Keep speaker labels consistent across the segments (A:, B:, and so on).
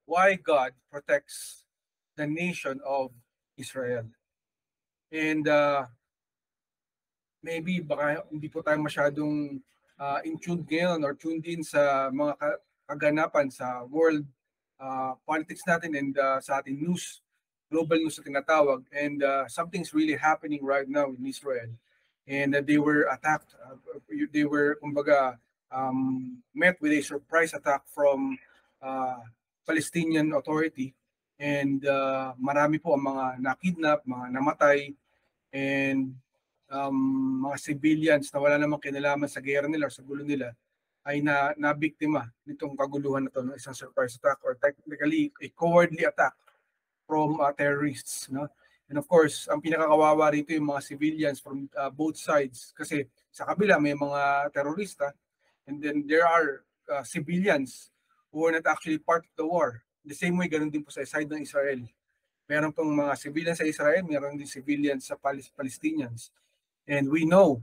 A: why God protects the nation of Israel. And maybe baka hindi po tayo masyadong in tune ngayon or tuned in sa mga kaganapan sa world politics natin and sa ating news, global news na tinatawag. And something's really happening right now in Israel. And they were attacked. They were, kumbaga, met with a surprise attack from Palestinian Authority. And marami po ang mga nakidnap, mga namatay, and mga civilians na wala namang kinalaman sa gera nila or sa gulo nila ay nabiktima nitong kaguluhan na to ng isang surprise attack or technically a cowardly attack from terrorists, no? And of course, ang pinakakawawa rito yung mga civilians from both sides kasi sa kabila may mga terorista and then there are civilians who are not actually part of the war. The same way, ganun din po sa side ng Israel. Meron pong mga civilians sa Israel, meron din civilians sa Palestinians. And we know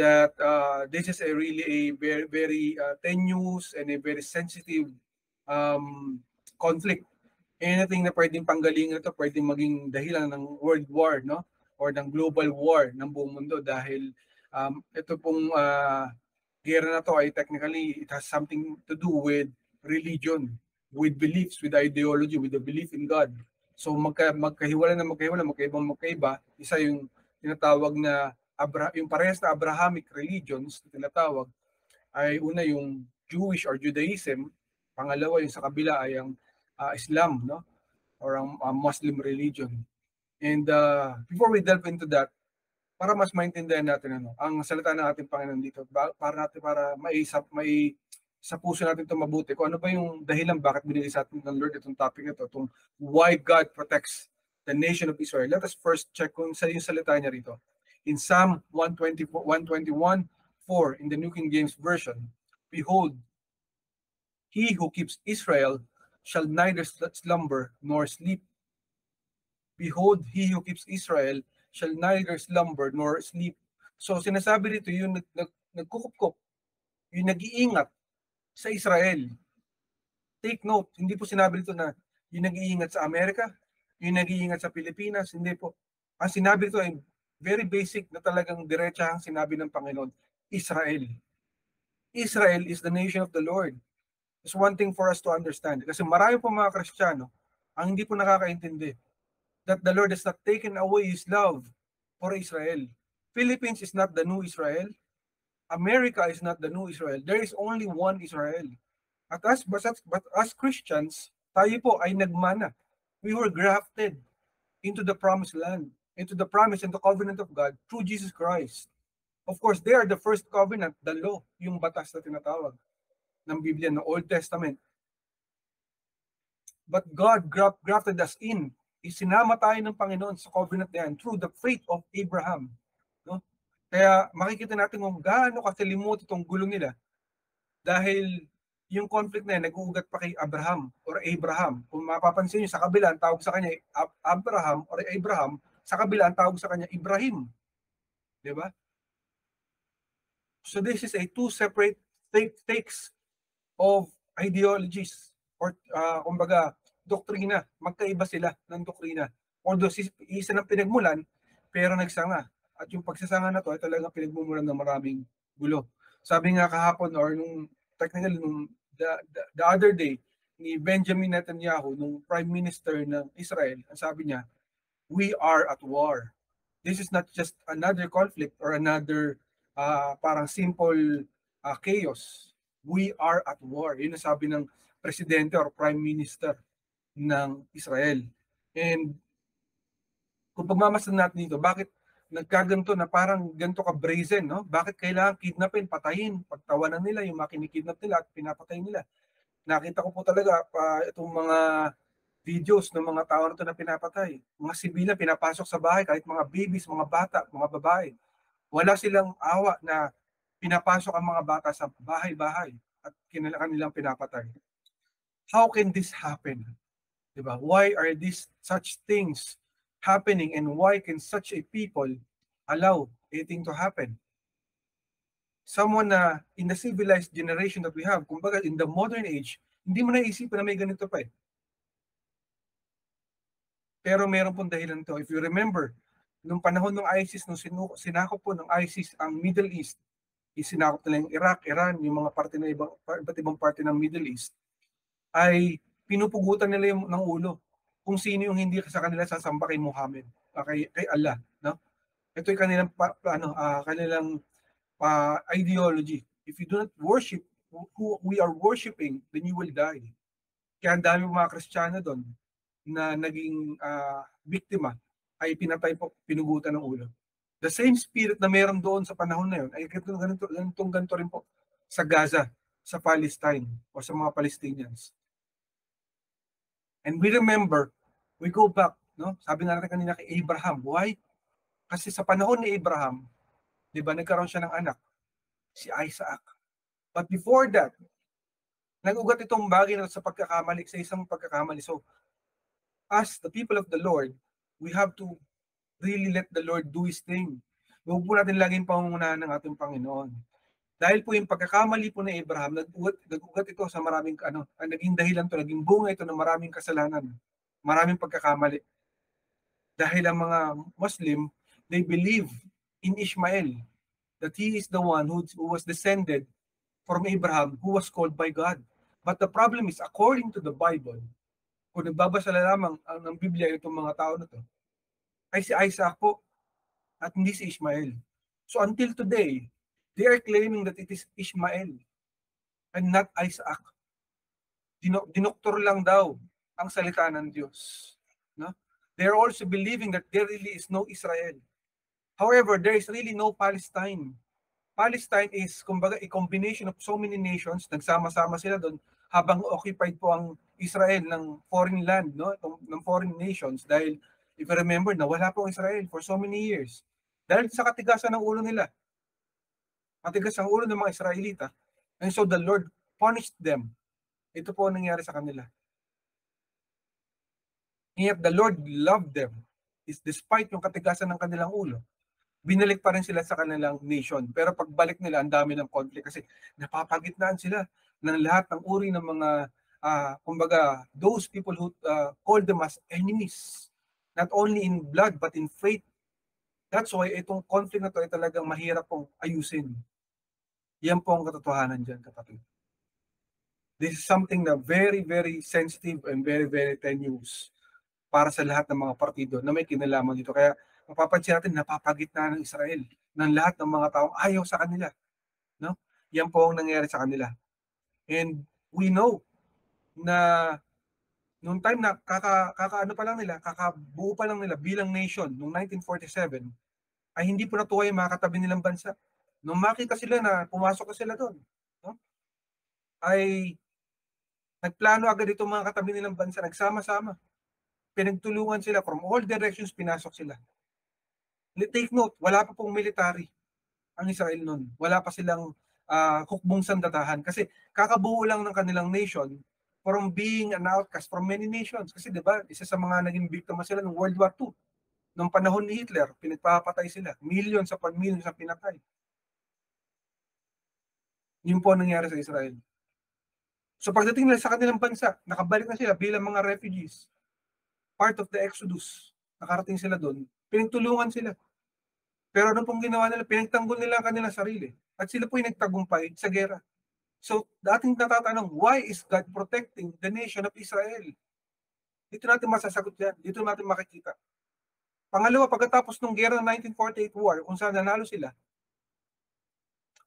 A: that this is really a very, very tenuous and a very sensitive conflict. Anything na pwedeng panggalingan ito, pwedeng maging dahilan ng world war, no? Or ng global war ng buong mundo dahil ito pong gera na to ay technically it has something to do with religion, with beliefs, with ideology, with the belief in God. So magkahiwala, magkaiba. Isa yung tinatawag na yung parehas na Abrahamic religions na tinatawag ay una yung Jewish or Judaism, pangalawa yung sa kabila ay ang Islam, no? Or ang Muslim religion. And before we delve into that, para mas maintindihan natin ang salita ng ating Panginoon dito, para sa puso natin ito mabuti, kung ano ba yung dahilan bakit binigay sa atin ng Lord itong topic ito, itong why God protects the nation of Israel. Let us first check kung sa yung salita niya rito. In Psalm 121:4 in the New King James Version, behold, he who keeps Israel shall neither slumber nor sleep. Behold, he who keeps Israel shall neither slumber nor sleep. So sinasabi dito yung nagkukup-kup, yung nag-iingat sa Israel. Take note, hindi po sinabi dito na yung nag-iingat sa Amerika, yung nag-iingat sa Pilipinas, hindi po. Ang sinabi dito ay very basic na talagang diretsahang sinabi ng Panginoon, Israel. Israel is the nation of the Lord. It's one thing for us to understand. Kasi marami po mga Kristiyano ang hindi po nakakaintindi that the Lord has not taken away His love for Israel. Philippines is not the new Israel. America is not the new Israel. There is only one Israel. But as Christians, tayo po ay nagmana. We were grafted into the promised land, into the promise and the covenant of God through Jesus Christ. Of course, they are the first covenant, the law, yung batas na tinatawag ng Biblia, ng Old Testament. But God grafted us in. Isinama tayo ng Panginoon sa covenant na yan through the faith of Abraham. No? Kaya makikita natin kung gaano kasalimuot itong gulong nila dahil yung conflict na yan nag-uugat pa kay Abraham or Abraham. Kung mapapansin nyo, sa kabila ang tawag sa kanya Abraham or Abraham, sa kabila ang tawag sa kanya Ibrahim. Diba? So this is a two separate takes of ideologies or kumbaga doktrina. Magkaiba sila ng doktrina. Although isa ng pinagmulan, pero nagsanga. At yung pagsasanga na to ay talagang pinagmumulan ng maraming gulo. Sabi nga kahapon or nung technically nung the other day ni Benjamin Netanyahu, nung Prime Minister ng Israel, ang sabi niya, we are at war. This is not just another conflict or another parang simple chaos. We are at war. Yun ang sabi ng Presidente or Prime Minister ng Israel. And kung pagmamasdan natin dito, bakit nagkaganto na parang ganito ka brazen, no? Bakit kailangan kidnapin, patayin, pagtawanan nila yung mga kinikidnap nila at pinapatay nila? Nakita ko po talaga itong mga videos ng mga tao na ito na pinapatay. Mga sibilan pinapasok sa bahay, kahit mga babies, mga bata, mga babae. Wala silang awa na pinapasok ang mga bata sa bahay-bahay at kanilang pinapatay. How can this happen? Diba? Why are these such things happening and why can such a people allow anything to happen? Someone na in the civilized generation that we have, kumbaga in the modern age, hindi mo naisipin na may ganito pa eh. Pero meron pong dahilan to. If you remember, nung panahon ng ISIS, nung sinakop po ng ISIS ang Middle East, isinakop nila yung Iraq, Iran, yung mga parte ng iba't ibang parte ng Middle East, ay pinupugutan nila yung ng ulo kung sino yung hindi sa kanila sasamba kay Muhammad, kay Allah, no? Ito yung kanilang kanilang ideology. If you do not worship who we are worshiping, then you will die. Kaya ang dami mga Kristiyano doon na naging biktima ay pinatay po, pinugutan ng ulo. The same spirit na meron doon sa panahon na yun ay ganito rin po sa Gaza, sa Palestine, o sa mga Palestinians. And we remember, we go back, no? Sabi nga natin kanina kay Abraham. Why? Kasi sa panahon ni Abraham, di ba, nagkaroon siya ng anak, si Isaac. But before that, nag-ugat itong bagay na sa pagkakamali, sa isang pagkakamali. So, as the people of the Lord, we have to really let the Lord do His thing. Huwag po natin laging pangungunahan ng ating Panginoon. Dahil po yung pagkakamali po ni Abraham, nag-ugat ito sa maraming, naging dahilan to, naging bunga ito ng maraming kasalanan, maraming pagkakamali. Dahil ang mga Muslim, they believe in Ishmael, that he is the one who was descended from Abraham, who was called by God. But the problem is, according to the Bible, kung nagbabasa na lamang ng Biblia itong mga tao na to, ay si Isaac po at hindi si Ishmael. So until today, they are claiming that it is Ishmael and not Isaac. Dinoktor lang daw ang salita ng Diyos. No? They are also believing that there really is no Israel. However, there is really no Palestine. Palestine is, kumbaga, a combination of so many nations. Nagsama-sama sila doon habang occupied po ang Israel ng foreign land, no? Ng foreign nations. Dahil, if you remember, nawala po ang Israel for so many years. Dahil sa katigasan ng ulo nila. Matigas ang ulo ng mga Israelita. And so the Lord punished them. Ito po ang nangyari sa kanila. Yet the Lord loved them. Despite yung katigasan ng kanilang ulo, binalik pa rin sila sa kanilang nation. Pero pagbalik nila, ang dami ng conflict kasi napapagitnaan sila ng lahat ng uri ng mga, kumbaga, those people who call them as enemies. Not only in blood, but in faith. That's why itong conflict na to ay talagang mahirap pong ayusin. Yan po ang katotohanan dyan, kapatid. This is something na very, very sensitive and very, very tenuous para sa lahat ng mga partido na may kinalaman dito. Kaya mapapansin natin, napapagitna ng Israel ng lahat ng mga taong ayaw sa kanila. No? Yan po ang nangyari sa kanila. And we know na noong time na kakabuo pa lang nila bilang nation noong 1947, ay hindi po natuwa yung mga katabi nilang bansa. Nung makita sila na pumasok na sila doon, no? Ay nagplano agad itong mga katabi nilang bansa, nagsama-sama. Pinagtulungan sila from all directions, pinasok sila. Take note, wala pa pong military ang Israel noon. Wala pa silang hukbong sandatahan kasi kakabuo lang ng kanilang nation from being an outcast from many nations. Kasi diba, isa sa mga naging biktima sila ng World War II. Noong panahon ni Hitler, pinagpapatay sila. Millions upon millions ang pinatay. Yun po ang nangyari sa Israel. So pagdating nila sa kanilang bansa, nakabalik na sila bilang mga refugees. Part of the Exodus. Nakarating sila doon. Pinagtulungan sila. Pero ano pong ginawa nila? Pinagtanggol nila ang kanilang sarili. At sila po yung nagtagumpay sa gera. So, dating natatanong, why is God protecting the nation of Israel? Dito natin masasagot yan. Dito natin makikita. Pangalawa, pagkatapos ng gera ng 1948 war, kung saan nanalo sila,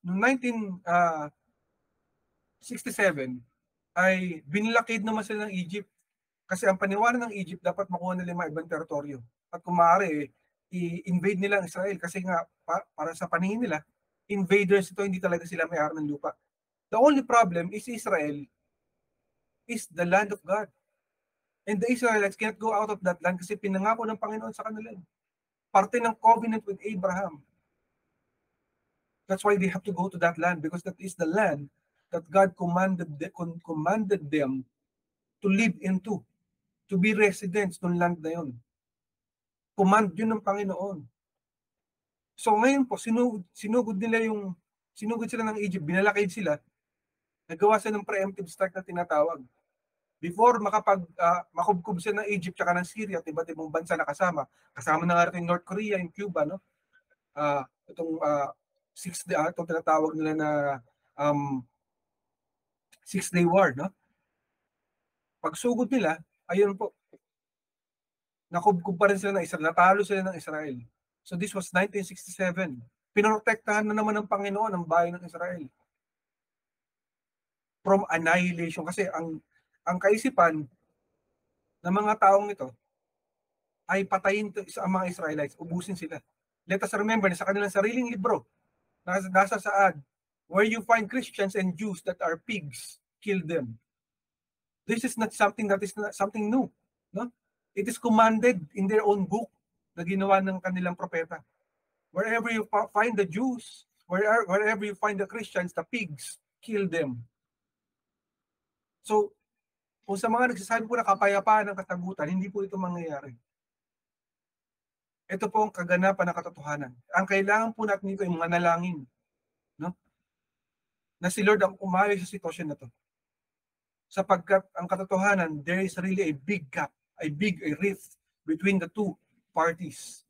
A: noong 1967, ay binilakid naman sila ng Egypt. Kasi ang paniwala ng Egypt, dapat makuha nila yung mga ibang teritoryo. At kung maaari, i-invade nila ang Israel. Kasi nga, para sa paningin nila, invaders ito, hindi talaga sila may-ari ng lupa. The only problem is Israel is the land of God. And the Israelites cannot go out of that land kasi pinangako ng Panginoon sa kanila. Parte ng covenant with Abraham. That's why they have to go to that land because that is the land that God commanded them to live into, to be residents ng land na yun. Command yun ng Panginoon. So ngayon po, sinugod sila ng Egypt, binalakid sila, nagawa sila ng preemptive strike na tinatawag. Before makubkob sila ng Egypt tsaka ng Syria at iba't ibang bansa na kasama na nga rin North Korea, yung Cuba, no? Itong itong tinatawag nila na Six-Day War, no? Pagsugod nila, ayun po, nakubkob pa rin sila ng Israel, natalo sila ng Israel. So this was 1967. Pinoprotektahan na naman ng Panginoon ang bayan ng Israel from annihilation. Kasi ang kaisipan ng mga taong ito ay patayin sa mga Israelites, ubusin sila. Let us remember na sa kanilang sariling libro, nasa saad, where you find Christians and Jews that are pigs, kill them. This is not something that is not something new. No? It is commanded in their own book na ginawa ng kanilang propeta. Wherever you find the Jews, wherever you find the Christians, the pigs, kill them. So, kung sa mga nagsasabi po na kapayapaan ng katagutan, hindi po ito mangyayari. Ito po ang kaganapan ng katotohanan. Ang kailangan po natin dito ay manalangin, no? Na si Lord ang umalis sa sitwasyon na to. Sapagkat ang katotohanan, there is really a big gap, a rift between the two parties.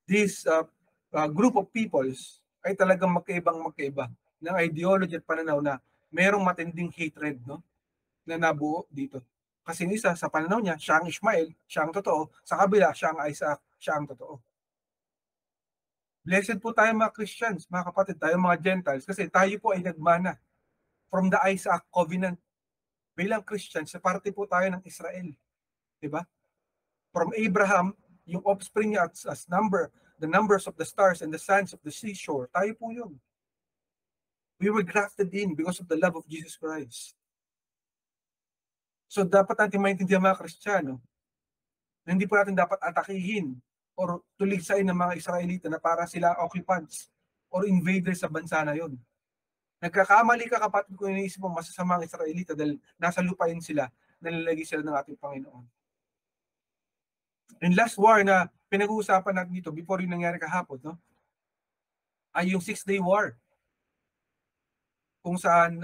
A: This group of peoples ay talagang magkaiba ng ideology at pananaw na merong matinding hatred, no? Na nabuo dito. Kasi isa, sa pananaw niya, siya ang Ishmael, siya ang totoo. Sa kabila, siya ang Isaac, siya ang totoo. Blessed po tayo mga Christians, mga kapatid, tayo mga Gentiles, kasi tayo po ay nagmana from the Isaac covenant. Bilang Christians, sa parte po tayo ng Israel. Diba? From Abraham, yung offspring niya as the numbers of the stars and the sands of the seashore, tayo po yun. We were grafted in because of the love of Jesus Christ. So dapat natin maintindihan mga Kristiyano na hindi po natin dapat atakihin or tuligsain ng mga Israelita na para sila occupants or invaders sa bansa na yon. Nagkakamali ka kapatid kung iniisip mo masasama ang Israelita dahil nasa lupain sila, nalalagay sila ng ating Panginoon. And last war na pinag-uusapan natin dito before yung nangyari kahapon, no? Ay yung Six-Day War. Kung saan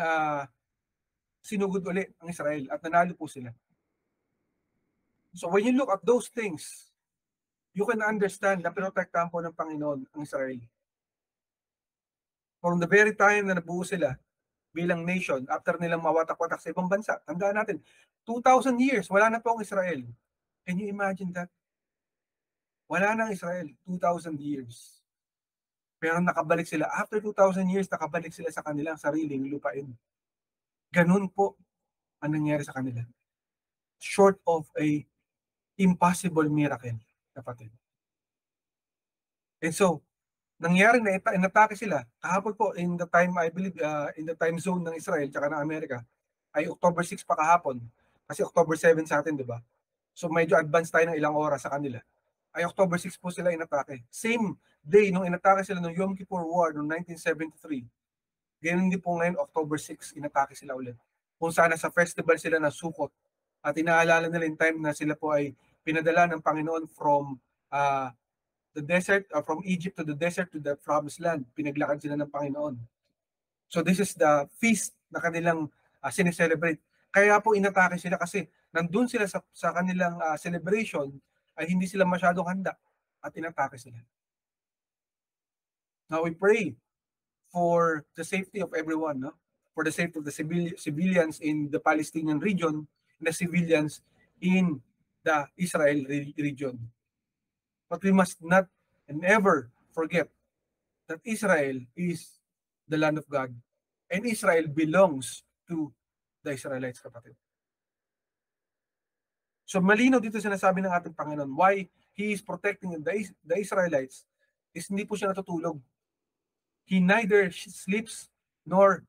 A: sinugod ulit ang Israel at nanalo po sila. So when you look at those things, you can understand na pinotektahan po ng Panginoon ang Israel. From the very time na nabuo sila bilang nation, after nilang mawatak-watak sa ibang bansa, tandaan natin, 2,000 years, wala na po ang Israel. Can you imagine that? Wala na ang Israel, 2,000 years. Pero nakabalik sila, after 2,000 years, nakabalik sila sa kanilang sariling lupain. Ganun po ang nangyari sa kanila. Short of a impossible miracle, kapatid. And so, nangyari na inatake sila. Kahapon po, in the time, I believe, in the time zone ng Israel tsaka ng Amerika, ay October 6 pa kahapon. Kasi October 7 sa atin, di ba? So medyo advance tayo ng ilang oras sa kanila. Ay October 6 po sila inatake. Same day nung inatake sila ng Yom Kippur War noong 1973. Ganyan din po ngayon, October 6, inatake sila ulit. Kung saan sa festival sila na Sukkot. At inaalala nila yung time na sila po ay pinadala ng Panginoon from the desert, from Egypt to the desert to the promised land. Pinaglakad sila ng Panginoon. So this is the feast na kanilang sineselebrate. Kaya po inatake sila kasi nandun sila sa kanilang celebration ay hindi sila masyadong handa at inatake sila. Now we pray for the safety of everyone, no? For the safety of the civilians in the Palestinian region and the civilians in the Israel region. But we must not and never forget that Israel is the land of God and Israel belongs to the Israelites, kapatid. So malinaw dito sinasabi ng ating Panginoon why He is protecting the Israelites is hindi po siya natutulog. He neither sleeps nor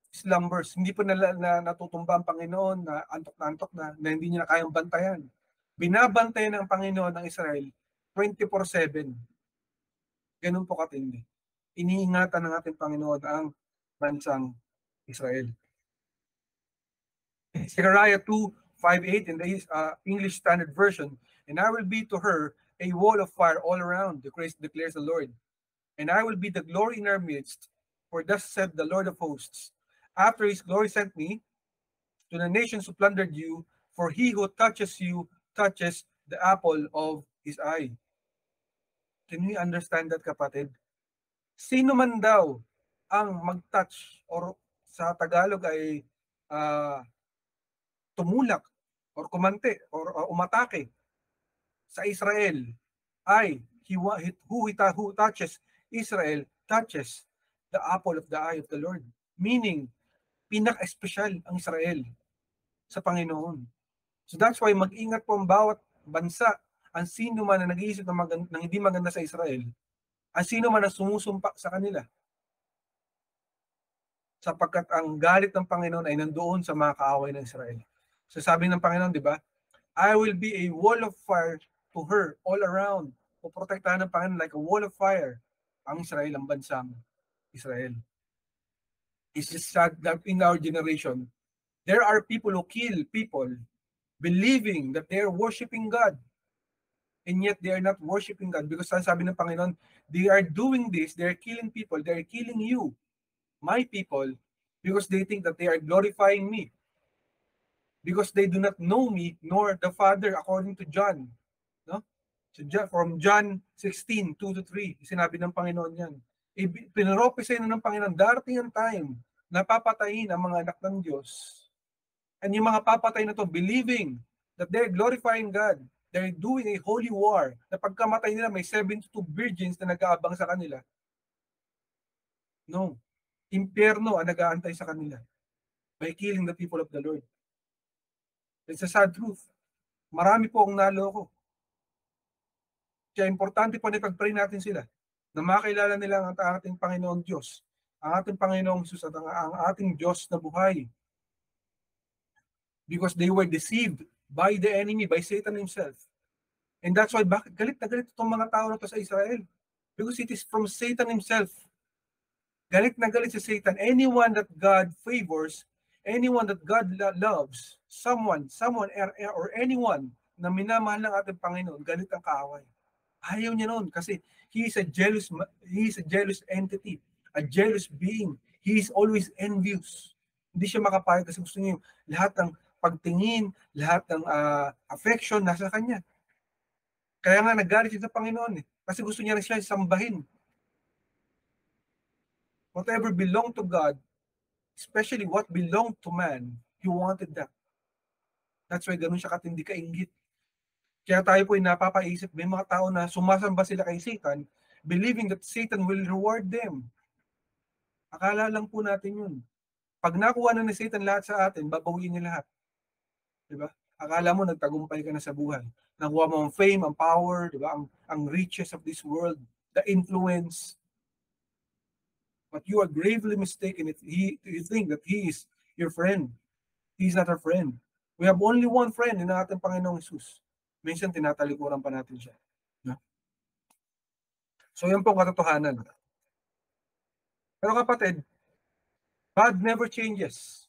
A: slumbers. Hindi po natutumba ang Panginoon na antok na hindi niya na kayang bantayan. Binabantayan ng Panginoon ng Israel 24/7. Ganun po katindi. Iniingatan ng ating Panginoon ang bansang Israel. Zechariah 2:5-8 in the English Standard Version, and I will be to her a wall of fire all around, declares the Lord. And I will be the glory in her midst, for thus said the Lord of hosts, after his glory sent me, to the nations who plundered you, for he who touches you touches the apple of his eye. Can we understand that, kapatid? Sino man daw ang mag-touch or sa Tagalog ay tumulak or kumante or umatake sa Israel ay who touches Israel touches the apple of the eye of the Lord. Meaning, pinaka-espesyal ang Israel sa Panginoon. So that's why mag-ingat po ang bawat bansa, ang sino man na nag-iisip ng hindi maganda sa Israel, ang sino man na sumusumpa sa kanila. Sapagkat ang galit ng Panginoon ay nandoon sa mga kaaway ng Israel. So sabi ng Panginoon, di ba? I will be a wall of fire to her all around. O protektahan ng Panginoon like a wall of fire ang Israel, ang bansang Israel. It's just sad that in our generation, there are people who kill people believing that they are worshiping God. And yet they are not worshiping God because sabi ng Panginoon, they are doing this, they are killing people, they are killing you, my people, because they think that they are glorifying me. Because they do not know me nor the Father, according to John. No? So from John 16, 2-3, sinabi ng Panginoon yan. Pinropesay na ng Panginoon, darating ang time na papatayin ang mga anak ng Diyos. And yung mga papatay na to, believing that they're glorifying God, they're doing a holy war, na pagkamatay nila may 72 virgins na nag-aabang sa kanila. No. Impyerno ang nag-aantay sa kanila by killing the people of the Lord. It's a sad truth. Marami po ang naloko. Kaya importante po na ipag-pray natin sila na makilala nila ang ating Panginoong Diyos, ang ating Panginoong Jesus at ang ating Diyos na buhay. Because they were deceived by the enemy, by Satan himself. And that's why bakit galit na galit itong mga tao na to sa Israel. Because it is from Satan himself. Galit na galit si Satan. Anyone that God favors, anyone that God loves, someone or anyone na minamahal ng ating Panginoon, galit ang kaaway. Ayaw niya noon kasi he is a jealous entity, a jealous being. He is always envious. Hindi siya makapayag kasi gusto niya yung lahat ng pagtingin, lahat ng affection nasa kanya. Kaya nga naggalit siya sa Panginoon kasi gusto niya rin siya sambahin. Whatever belonged to God, especially what belonged to man, he wanted that. That's why ganun siya katindi kainggit. Kaya tayo po ay napapaisip, may mga tao na sumasamba sila kay Satan, believing that Satan will reward them. Akala lang po natin yun. Pag nakuha na ni Satan lahat sa atin, babawiin niya lahat. Diba? Akala mo nagtagumpay ka na sa buhay. Nakuha mo ang fame, ang power, diba? Ang riches of this world, the influence. But you are gravely mistaken if you think that He is your friend. He is not our friend. We have only one friend in ating Panginoong Jesus. Minsan tinatalikuran pa natin siya. No? So yan po ang katotohanan. Pero kapatid, God never changes.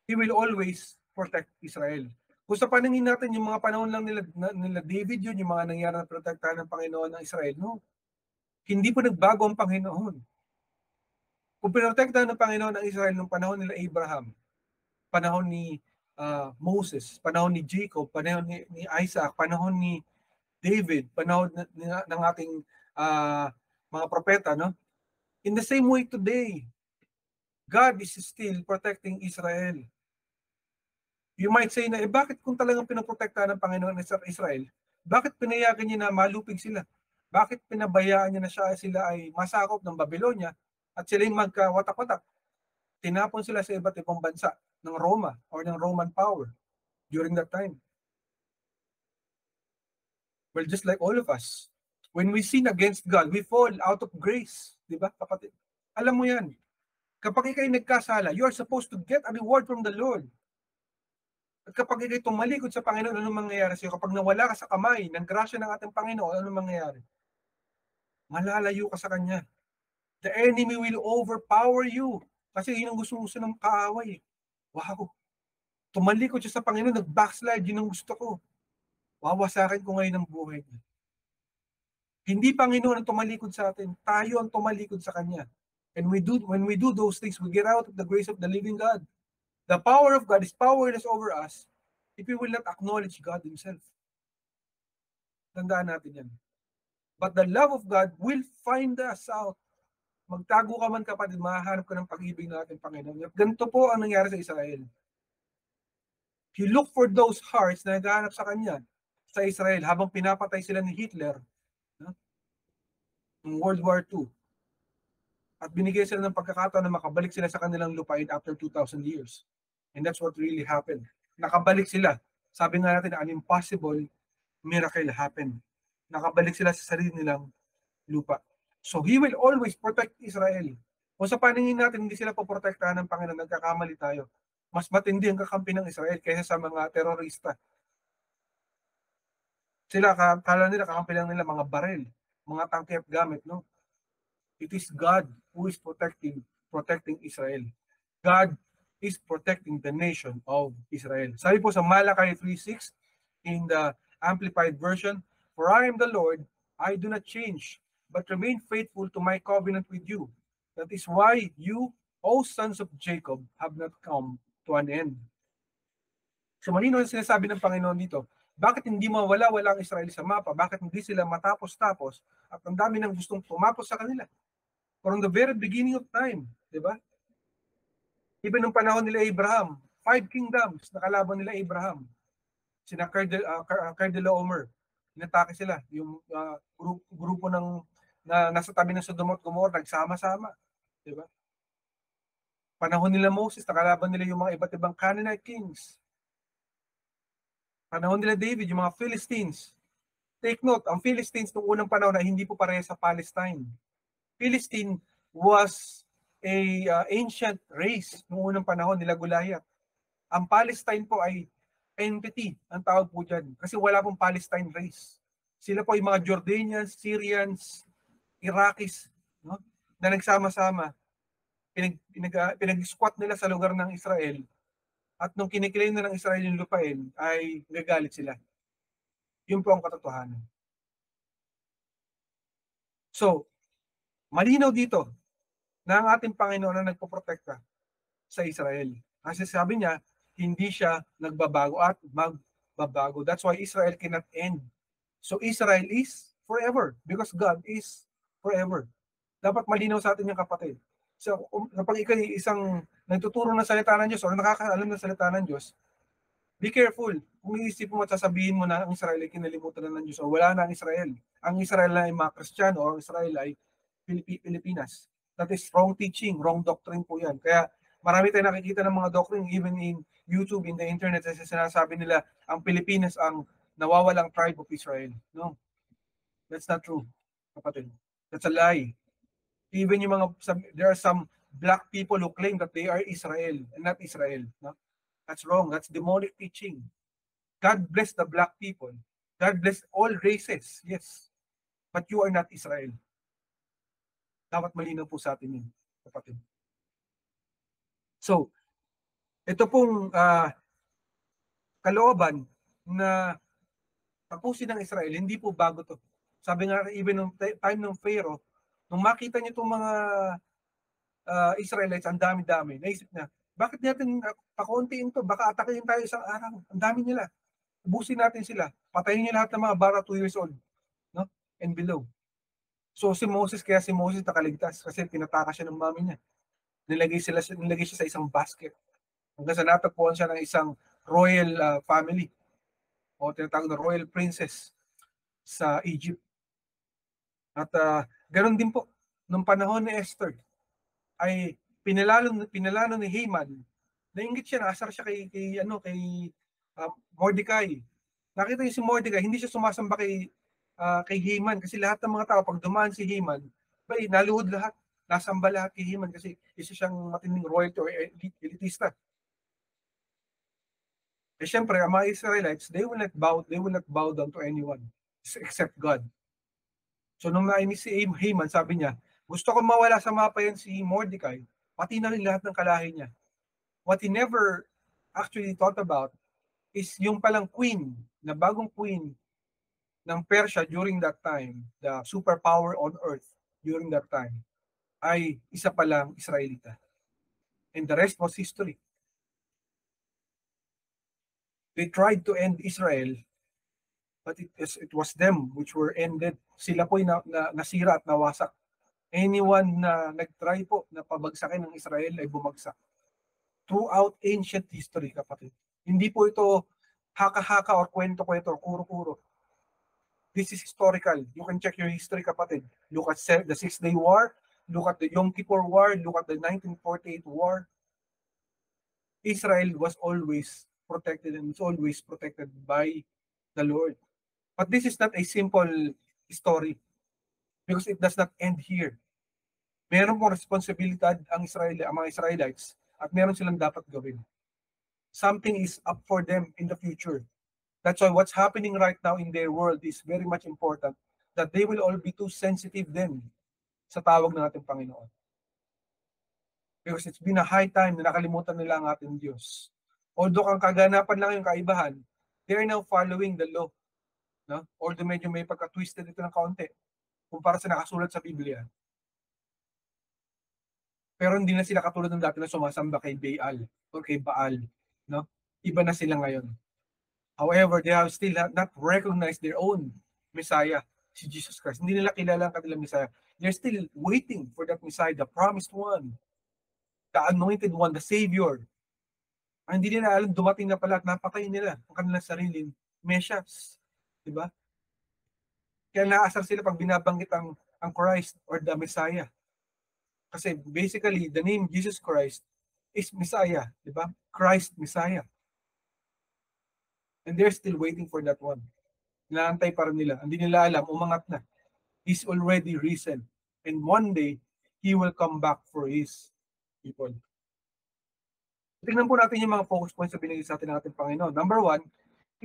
A: He will always protect Israel. Kung sa paningin natin, yung mga panahon lang nila David yun, yung mga nangyari na protektahan ng Panginoon ng Israel, no? Hindi po nagbago ang Panginoon. Kung pinotektahan ng Panginoon ng Israel nung panahon nila Abraham, panahon ni Moses, panahon ni Jacob, panahon ni Isaac, panahon ni David, panahon ng ating mga propeta, no? In the same way today, God is still protecting Israel. You might say na, bakit kung talagang pinoprotektahan ng Panginoon sa Israel, bakit pinayagan niya na malupig sila? Bakit pinabayaan niya na sila ay masakop ng Babylonia at sila yung magkawatak-watak? Tinapon sila sa iba't ibang bansa ng Roma or ng Roman power during that time. Well, just like all of us, when we sin against God, we fall out of grace. Di ba, kapatid? Alam mo yan. Kapag ikay nagkasala, you are supposed to get a reward from the Lord. At kapag ikay tumalikod sa Panginoon, anong mangyayari sa iyo? Kapag nawala ka sa kamay ng grasya ng ating Panginoon, anong mangyayari? Malalayo ka sa Kanya. The enemy will overpower you. Kasi yun ang gusto ng kaaway. Wow. Tumalikod siya sa Panginoon, nag-backslide, yun ang gusto ko. Wawasakin ko ngayon ang buhay niya. Hindi Panginoon ang tumalikod sa atin. Tayo ang tumalikod sa Kanya. And when we do those things, we get out of the grace of the living God. The power of God is powerless over us if we will not acknowledge God Himself. Tandaan natin yan. But the love of God will find us out. Magtago ka man kapatid, mahahanap ka ng pag-ibig ng ating Panginoon. At ganito po ang nangyari sa Israel. He looked for those hearts na naghahanap sa Kanya, sa Israel, habang pinapatay sila ni Hitler ng World War II. At binigay sila ng pagkakataon na makabalik sila sa kanilang lupain after 2,000 years. And that's what really happened. Nakabalik sila. Sabi nga natin, an impossible miracle happened. Nakabalik sila sa sarili nilang lupa. So He will always protect Israel. Kung sa paningin natin, hindi sila poprotektahan ng Panginoon, nagkakamali tayo. Mas matindi ang kakampi ng Israel kaysa sa mga terorista. Sila, kala nila, kakampi lang nila mga baril, mga tangke at gamit, no? It is God who is protecting Israel. God is protecting the nation of Israel. Sabi po sa Malachi 3:6 in the Amplified Version, "For I am the Lord, I do not change, but remain faithful to my covenant with you. That is why you, O sons of Jacob, have not come to an end." So malino ang sinasabi ng Panginoon dito. Bakit hindi mawala-wala ang Israel sa mapa? Bakit hindi sila matapos-tapos at ang dami nang gustong tumapos sa kanila? From the very beginning of time, di ba? Even nung panahon nila Abraham, 5 kingdoms na kalaban nila Abraham. Sina Kedorlaomer, inatake sila. Yung grupo ng na nasa tabi ng Sodom at Gomorrah, nagsama-sama. Di ba? Panahon nila Moses, nakalaban nila yung mga iba't ibang Canaanite kings. Panahon nila David, yung mga Philistines. Take note, ang Philistines noong unang panahon na hindi po pareha sa Palestine. Philistine was a ancient race noong unang panahon nila Goliath. Ang Palestine po ay entity, ang tawag po dyan. Kasi wala pong Palestine race. Sila po ay mga Jordanians, Syrians, Iraqis, no? Na nagsama-sama. Pinag-squat nila sa lugar ng Israel. At nung kiniklaim na ng Israel yung lupain, ay nagalit sila. Yun po ang katotohanan. So, malinaw dito na ang ating Panginoon na nagpoprotekta sa Israel. Kasi sabi niya, hindi siya nagbabago at magbabago. That's why Israel cannot end. So Israel is forever because God is forever. Dapat malinaw sa atin yung kapatid. So kapag ikaw isang nagtuturo ng salita ng Diyos o nakakaalam ng salita ng Diyos, be careful. Kung iisip mo at sasabihin mo na ang Israel ay kinalimutan na ng Diyos o wala na ang Israel. Ang Israel ay mga Kristiyano o ang Israel ay Pilipinas. That is wrong teaching, wrong doctrine po yan. Kaya marami tayong nakikita ng mga doctrine even in YouTube, in the internet, kasi sinasabi nila ang Pilipinas ang nawawalang tribe of Israel. No, that's not true, kapatid. That's a lie. Even yung mga, there are some black people who claim that they are Israel and not Israel. No? That's wrong. That's demonic teaching. God bless the black people. God bless all races. Yes. But you are not Israel. Dapat malinaw po sa atin yun, kapatid. So, ito pong kalooban na tapusin ng Israel, hindi po bago to. Sabi nga, even nung time ng Pharaoh, nung makita niyo itong mga Israelites, ang dami-dami, naisip na, bakit natin pakuntiin to? Baka atakin tayo isang araw. Ang dami nila. Ubusin natin sila. Patayin niyo lahat ng mga bara 2 years old, no? And below. So si Moses nakaligtas kasi pinataka siya ng mami niya. Nilagay siya sa isang basket. Hanggang sa natagpuan siya ng isang royal family o tinatawag na royal princess sa Egypt. At ganoon din po, nung panahon ni Esther, ay pinalalo ni Haman, nainggit siya, naasar siya kay Mordecai. Nakita niyo si Mordecai, hindi siya sumasamba kay Haman kasi lahat ng mga tao, pag dumaan si Haman, naluhod lahat. Nasamba lahat kay Haman kasi isa siyang matinding royalty o elitista. Eh syempre, ang mga Israelites, they will not bow down to anyone except God. So nung nainis si Haman, sabi niya, gusto ko mawala sa mapa yan si Mordecai, pati na rin lahat ng kalahi niya. What he never actually thought about is yung palang queen, na bagong queen ng Persia during that time, the superpower on earth during that time, ay isa palang Israelita. And the rest was history. They tried to end Israel, but it was them which were ended. Sila po'y nasira at nawasak. Anyone na nag-try po na pabagsakin ng Israel ay bumagsak. Throughout ancient history, kapatid. Hindi po ito haka-haka or kwento-kwento or kuro-kuro. This is historical. You can check your history, kapatid. Look at the Six-Day War, look at the Yom Kippur War, look at the 1948 war. Israel was always protected and is always protected by the Lord. But this is not a simple story because it does not end here. Meron pong responsibilidad ang mga Israelites at meron silang dapat gawin. Something is up for them in the future. That's why what's happening right now in their world is very much important, that they will all be too sensitive then sa tawag ng ating Panginoon. Because it's been a high time na nakalimutan nila ang ating Diyos. Although ang kaganapan lang yung kaibahan, they are now following the law. No? Although medyo may pagka-twisted ito ng kaunti kumpara sa nakasulat sa Biblia. Pero hindi na sila katulad ng dati na sumasamba kay Baal o kay Baal. No? Iba na sila ngayon. However, they have still not recognized their own Messiah, si Jesus Christ. Hindi nila kilala ang kanilang Messiah. They're still waiting for that Messiah, the promised one, the anointed one, the Savior. Ang hindi nila alam, dumating na pala at napatay nila ang kanilang sariling Mesias. Diba? Kaya naasar sila pag binabanggit ang Christ or the Messiah. Kasi basically, the name Jesus Christ is Messiah. Diba? Christ, Messiah. And they're still waiting for that one. Inaantay pa rin nila. Hindi nila alam, umangat na. He's already risen. And one day, He will come back for His people. Tingnan po natin yung mga focus points na binigay sa atin ng ating Panginoon. Number 1,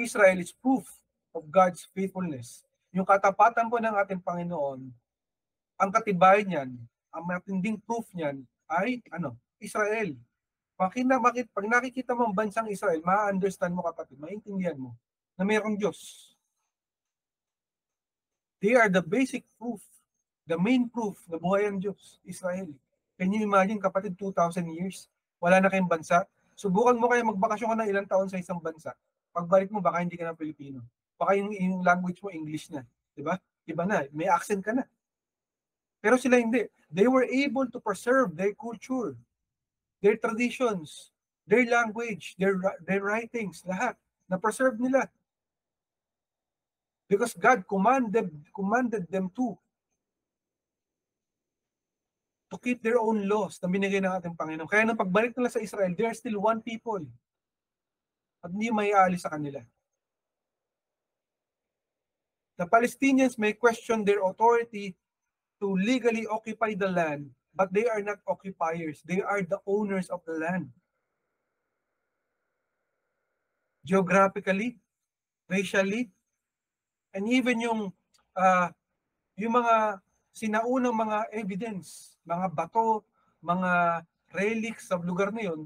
A: Israel is proof of God's faithfulness. Yung katapatan po ng ating Panginoon, ang katibayan niyan, ang matinding proof niyan ay Israel. Pag nakikita mo ang bansang Israel, ma-understand mo, kapatid, maintindihan mo na mayroong Diyos. They are the basic proof, the main proof na buhay ang Diyos, Israel. Can you imagine, kapatid, 2,000 years, wala na kayong bansa? Subukan mo kaya magbakasyon ka na ilang taon sa isang bansa. Pagbalik mo, baka hindi ka na Pilipino. Baka yung language mo, English na. Diba? Iba na, may accent ka na. Pero sila hindi. They were able to preserve their culture, their traditions, their language, their writings, lahat. Na-preserve nila. Because God commanded them to keep their own laws na binigay ng ating Panginoon. Kaya nang pagbalik nila sa Israel, they are still one people. At hindi may aalis sa kanila. The Palestinians may question their authority to legally occupy the land, but they are not occupiers. They are the owners of the land. Geographically, racially, and even yung mga sinaunang mga evidence, mga bato, mga relics sa lugar na yun,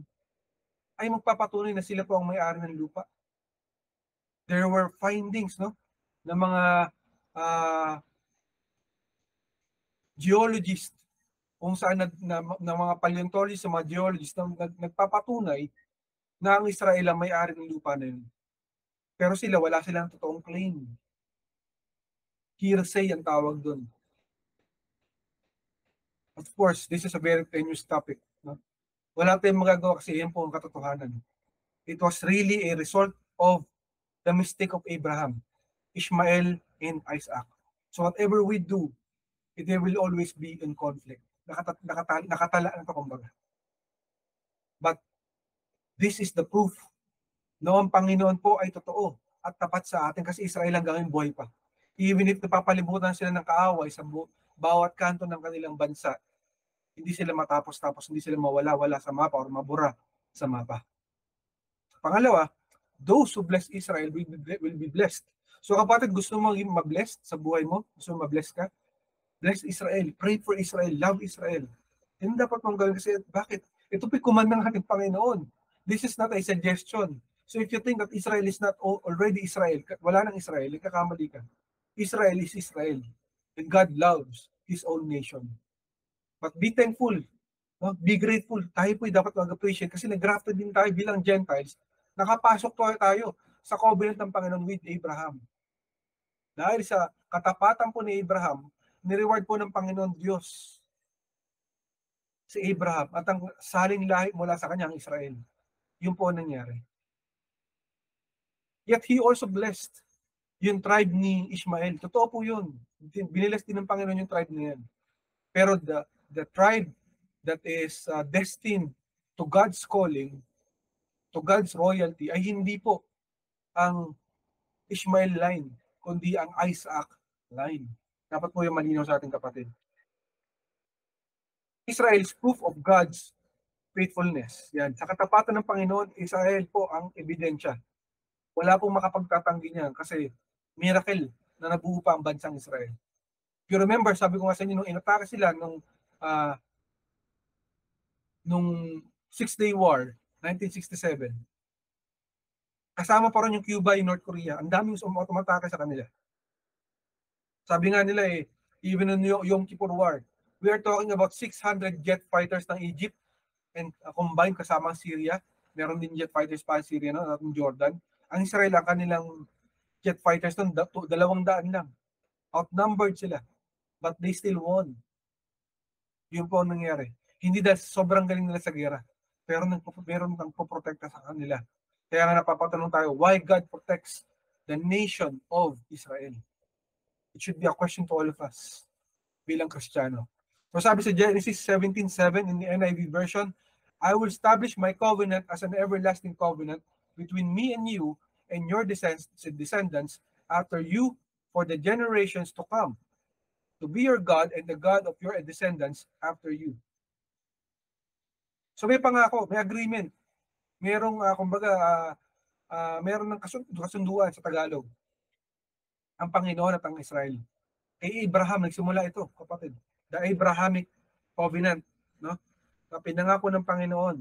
A: ay magpapatunay na sila po ang may-ari ng lupa. There were findings, no, ng mga geologists, kung saan na mga paleontologists, mga geologists na nagpapatunay na ang Israel ang may-ari ng lupa na yun. Pero sila, wala silang totoong claim. Hearsay ang tawag doon. Of course, this is a very tenuous topic. No? Wala tayong magagawa kasi yan po ang katotohanan. It was really a result of the mistake of Abraham, Ishmael, and Isaac. So whatever we do, there will always be in conflict. Nakatala na ito, kumbaga. But this is the proof na ang Panginoon po ay totoo at tapat sa atin kasi Israel hanggang buhay pa. Even if napapalibutan sila ng kaaway sa bawat kanto ng kanilang bansa, hindi sila matapos-tapos, hindi sila mawala-wala sa mapa or mabura sa mapa. Pangalawa, those who bless Israel will be blessed. So kapatid, gusto mo maging mablessed sa buhay mo? Gusto mo mabless ka? Bless Israel. Pray for Israel. Love Israel. Hindi dapat mong gawin kasi bakit? Ito po'y command ng ating Panginoon. This is not a suggestion. So if you think that Israel is not already Israel, wala nang Israel, ikakamali ka. Israel is Israel. And God loves His own nation. But be thankful. No? Be grateful. Tayo po'y dapat mag-appreciate kasi nag-grafted din tayo bilang Gentiles. Nakapasok tayo sa covenant ng Panginoon with Abraham. Dahil sa katapatan po ni Abraham, nireward po ng Panginoon Diyos si Abraham at ang saling lahi mula sa kanyang Israel. Yun po ang nangyari. Yet he also blessed yung tribe ni Ishmael. Totoo po yun. Binilas din ng Panginoon yung tribe na yan. Pero the tribe that is destined to God's calling, to God's royalty, ay hindi po ang Ishmael line, kundi ang Isaac line. Dapat po yung malinaw sa ating kapatid. Israel's proof of God's faithfulness. Yan. Sa katapatan ng Panginoon, Israel po ang ebidensya. Wala pong makapagtatanggi niyan kasi miracle na nabuo pa ang bansang Israel. If you remember, sabi ko nga sa inyo, nung inatake sila nung Six-Day War, 1967, kasama pa rin yung Cuba, yung North Korea. Ang daming umatake sa kanila. Sabi nga nila even in Yom Kippur War, we are talking about 600 jet fighters ng Egypt and combined kasama ang Syria. Meron din jet fighters pa ang Syria, no? At Jordan. Ang Israel, ang kanilang jet fighters nun, 200 lang. Outnumbered sila. But they still won. Yun po ang nangyari. Hindi dahil sobrang galing nila sa gera. Pero meron nang poprotekta sa kanila. Kaya nga napapatanong tayo, why God protects the nation of Israel? It should be a question to all of us bilang Kristiyano. So sabi sa Genesis 17:7 in the NIV version, I will establish my covenant as an everlasting covenant between me and you and your descendants after you for the generations to come, to be your God and the God of your descendants after you. So may pangako, may agreement. Merong, meron ng kasunduan sa Tagalog. Ang Panginoon at ang Israel. Kay Abraham, nagsimula ito, kapatid. The Abrahamic covenant, no? Na pinangako ng Panginoon.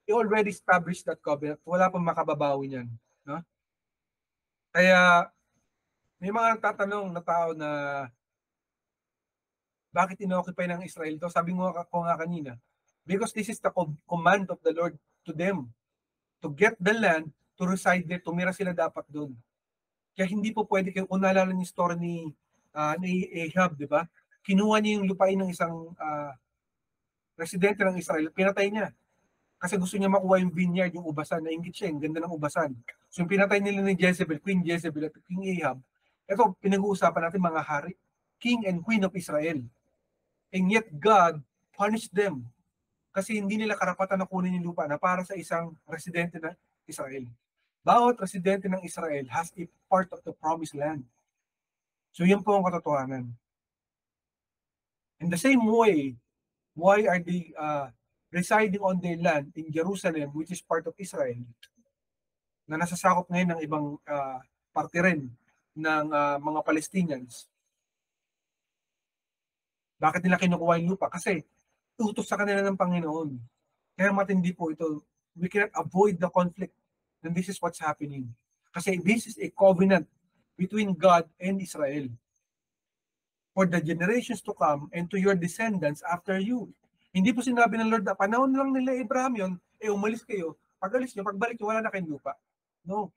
A: He already established that covenant. Wala pang makababawi niyan, no? Kaya may mga nagtatanong na tao na bakit inoccupy ng Israel to? Sabi ko nga kanina, because this is the command of the Lord to them to get the land, to reside there, tumira sila dapat doon. Kaya hindi po pwede kayo, kung naalala niyo yung story ni Ahab, di ba? Kinuha niya yung lupain ng isang residente ng Israel, pinatay niya. Kasi gusto niya makuha yung vineyard, yung ubasan, nainggit siya, yung ganda ng ubasan. So yung pinatay nila ni Jezebel, Queen Jezebel at King Ahab, ito, pinag-uusapan natin mga hari, King and Queen of Israel. And yet God punished them kasi hindi nila karapatan na kunin yung lupa na para sa isang residente ng Israel. Bawat residente ng Israel has a part of the promised land. So yun po ang katotohanan. In the same way, why are they residing on their land in Jerusalem, which is part of Israel, na nasasakop ngayon ng ibang parte rin ng mga Palestinians? Bakit nila kinukuha yung lupa? Kasi utos sa kanila ng Panginoon. Kaya matindi po ito. We cannot avoid the conflict. And this is what's happening. Kasi this is a covenant between God and Israel for the generations to come and to your descendants after you. Hindi po sinabi ng Lord na panahon lang nila Abraham yun, umalis kayo. Pag alis nyo, pagbalik nyo, wala na kayong lupa. No.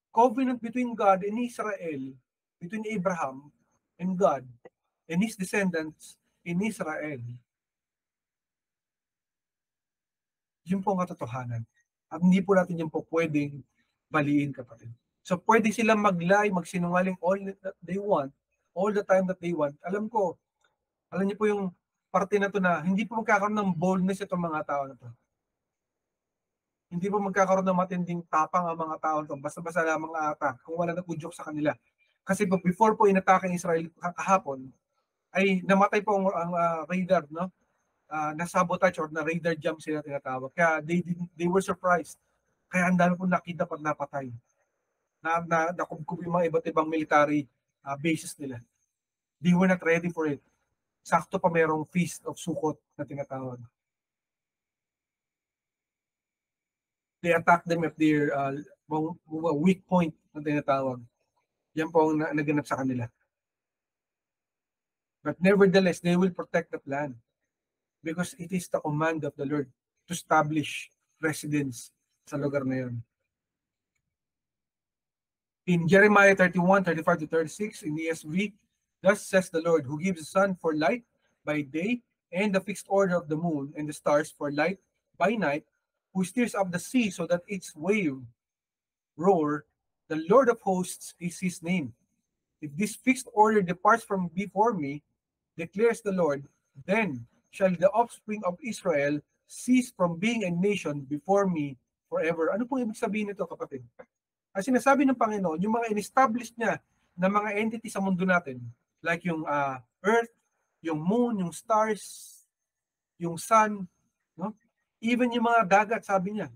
A: Covenant between God and Israel, between Abraham and God, and his descendants in Israel. Yun po ang katotohanan. At hindi po natin yun po pwedeng baliin, kapatid. So pwede silang mag-lie, magsinungaling all that they want, all the time that they want. Alam niyo po yung parte na to na hindi po magkakaroon ng boldness itong mga tao na to. Hindi po magkakaroon ng matinding tapang ang mga tao na to. Basta-basta lamang ata kung wala nag-udyok sa kanila. Kasi before po inatake ng Israel kahapon, ay namatay po ang radar, no? Na-sabotage or na-radar jump sila tinatawag. Kaya they were surprised. Kaya ang dami po nakita pag napatay. Nakubkub yung mga iba't ibang military bases nila. They were not ready for it. Sakto pa mayroong feast of Sukkot na tinatawag. They attacked them at their weak point na tinatawag. Yan po ang naganap sa kanila. But nevertheless, they will protect the land because it is the command of the Lord to establish residence sa lugar na yun. In Jeremiah 31:35-36 in ESV, thus says the Lord, who gives the sun for light by day, and the fixed order of the moon and the stars for light by night, who stirs up the sea so that its wave roar, the Lord of hosts is his name. If this fixed order departs from before me, declares the Lord, then shall the offspring of Israel cease from being a nation before me forever. Ano pong ibig sabihin nito, kapatid? Ang sinasabi ng Panginoon, yung mga in-establish niya na mga entity sa mundo natin, like yung Earth, yung Moon, yung stars, yung Sun, no? Even yung mga dagat, sabi niya,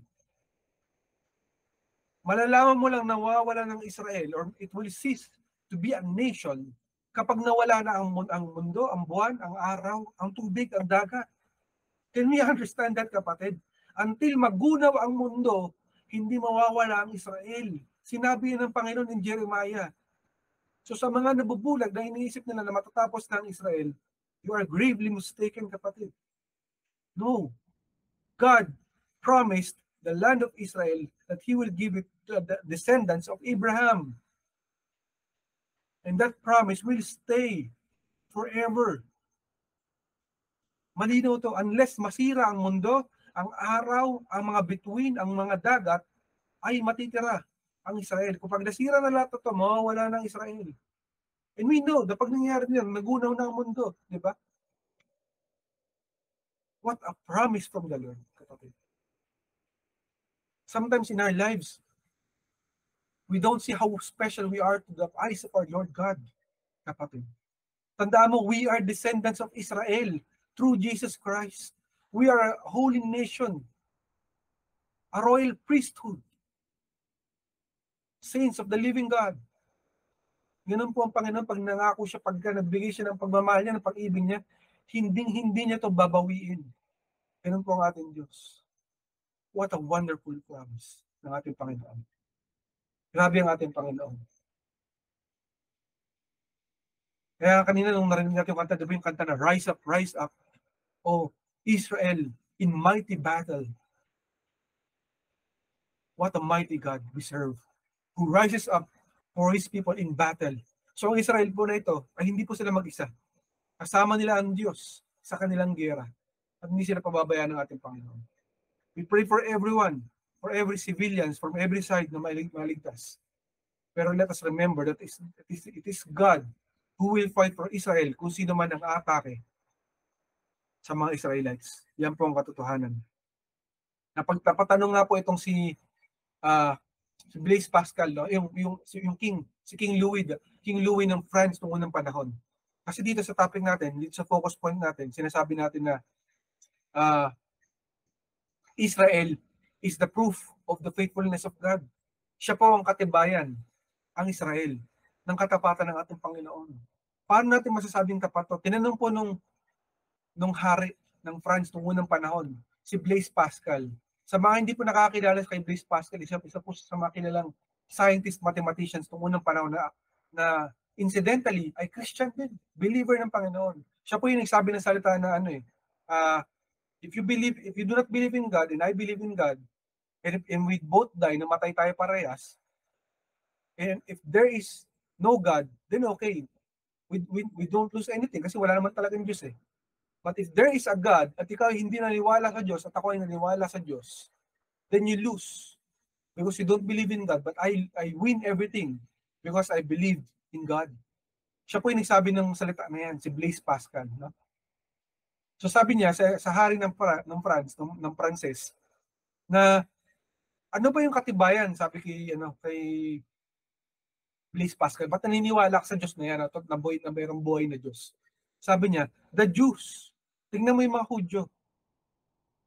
A: malalaman mo lang na wawala ng Israel or it will cease to be a nation kapag nawala na ang mundo, ang buwan, ang araw, ang tubig, ang dagat. Can we understand that, kapatid? Until magunaw ang mundo, hindi mawawala ang Israel. Sinabi ng Panginoon in Jeremiah. So sa mga nabubulag na iniisip nila na matatapos na ang Israel, you are gravely mistaken, kapatid. No. God promised the land of Israel that He will give it to the descendants of Abraham. And that promise will stay forever. Malinaw to, unless masira ang mundo, ang araw, ang mga bituin, ang mga dagat, ay matitira ang Israel. Kung pag nasira na lahat ito, mawawala ng Israel. And we know, pag nangyari niyan, nagunaw na ang mundo. Di ba? What a promise from the Lord, kapatid. Sometimes in our lives, we don't see how special we are to the eyes of our Lord God, kapatid. Tandaan mo, we are descendants of Israel through Jesus Christ. We are a holy nation, a royal priesthood, saints of the living God. Ganun po ang Panginoon pag nangako siya, pagka nagbigay siya ng pagmamahal niya, ng pag-ibig niya, hindi niya ito babawiin. Ganun po ang ating Diyos. What a wonderful promise ng ating Panginoon. Grabe ang ating Panginoon. Kaya kanina nung narinig natin yung kanta, diba yung kanta na Rise Up, O Israel, in mighty battle. What a mighty God we serve, who rises up for His people in battle. So ang Israel po na ito, ay hindi po sila mag-isa. Kasama nila ang Diyos sa kanilang gera. At hindi sila pababayaan ng ating Panginoon. We pray for everyone, for every civilians, from every side na maligtas. Pero let us remember that it is God who will fight for Israel kung sino man ang aatake sa mga Israelites. Yan po ang katotohanan. Napatanong nga po itong si Blaise Pascal, no? yung King Louis ng France noong unang panahon. Kasi dito sa topic natin, dito sa focus point natin, sinasabi natin na Israel is the proof of the faithfulness of God. Siya po ang katibayan, ang Israel, ng katapatan ng ating Panginoon. Paano natin masasabing tapat to? Tinanong po nung hari ng France noong unang panahon, si Blaise Pascal. Sa mga hindi po nakakilala kay Blaise Pascal, isa po sa mga kilalang scientist, mathematicians noong unang panahon na incidentally ay Christian din, believer ng Panginoon. Siya po yung nagsabi ng salita na if you do not believe in God and I believe in God, and we both die, namatay tayo parehas, and if there is no God, then okay, we don't lose anything kasi wala naman talagang Diyos eh. But if there is a God at ikaw hindi naniwala sa Diyos at ako ay naniwala sa Diyos, then you lose because you don't believe in God. But I win everything because I believe in God. Siya po yung nagsabi ng salita na yan, si Blaise Pascal. No? So sabi niya sa hari ng France, ng Pranses, na ano ba yung katibayan, sabi kay Blaise Pascal, ba't naniniwala ka sa Diyos na yan, at na mayroong buhay na Diyos? Sabi niya, the Jews, tingnan mo yung mga Hudyo,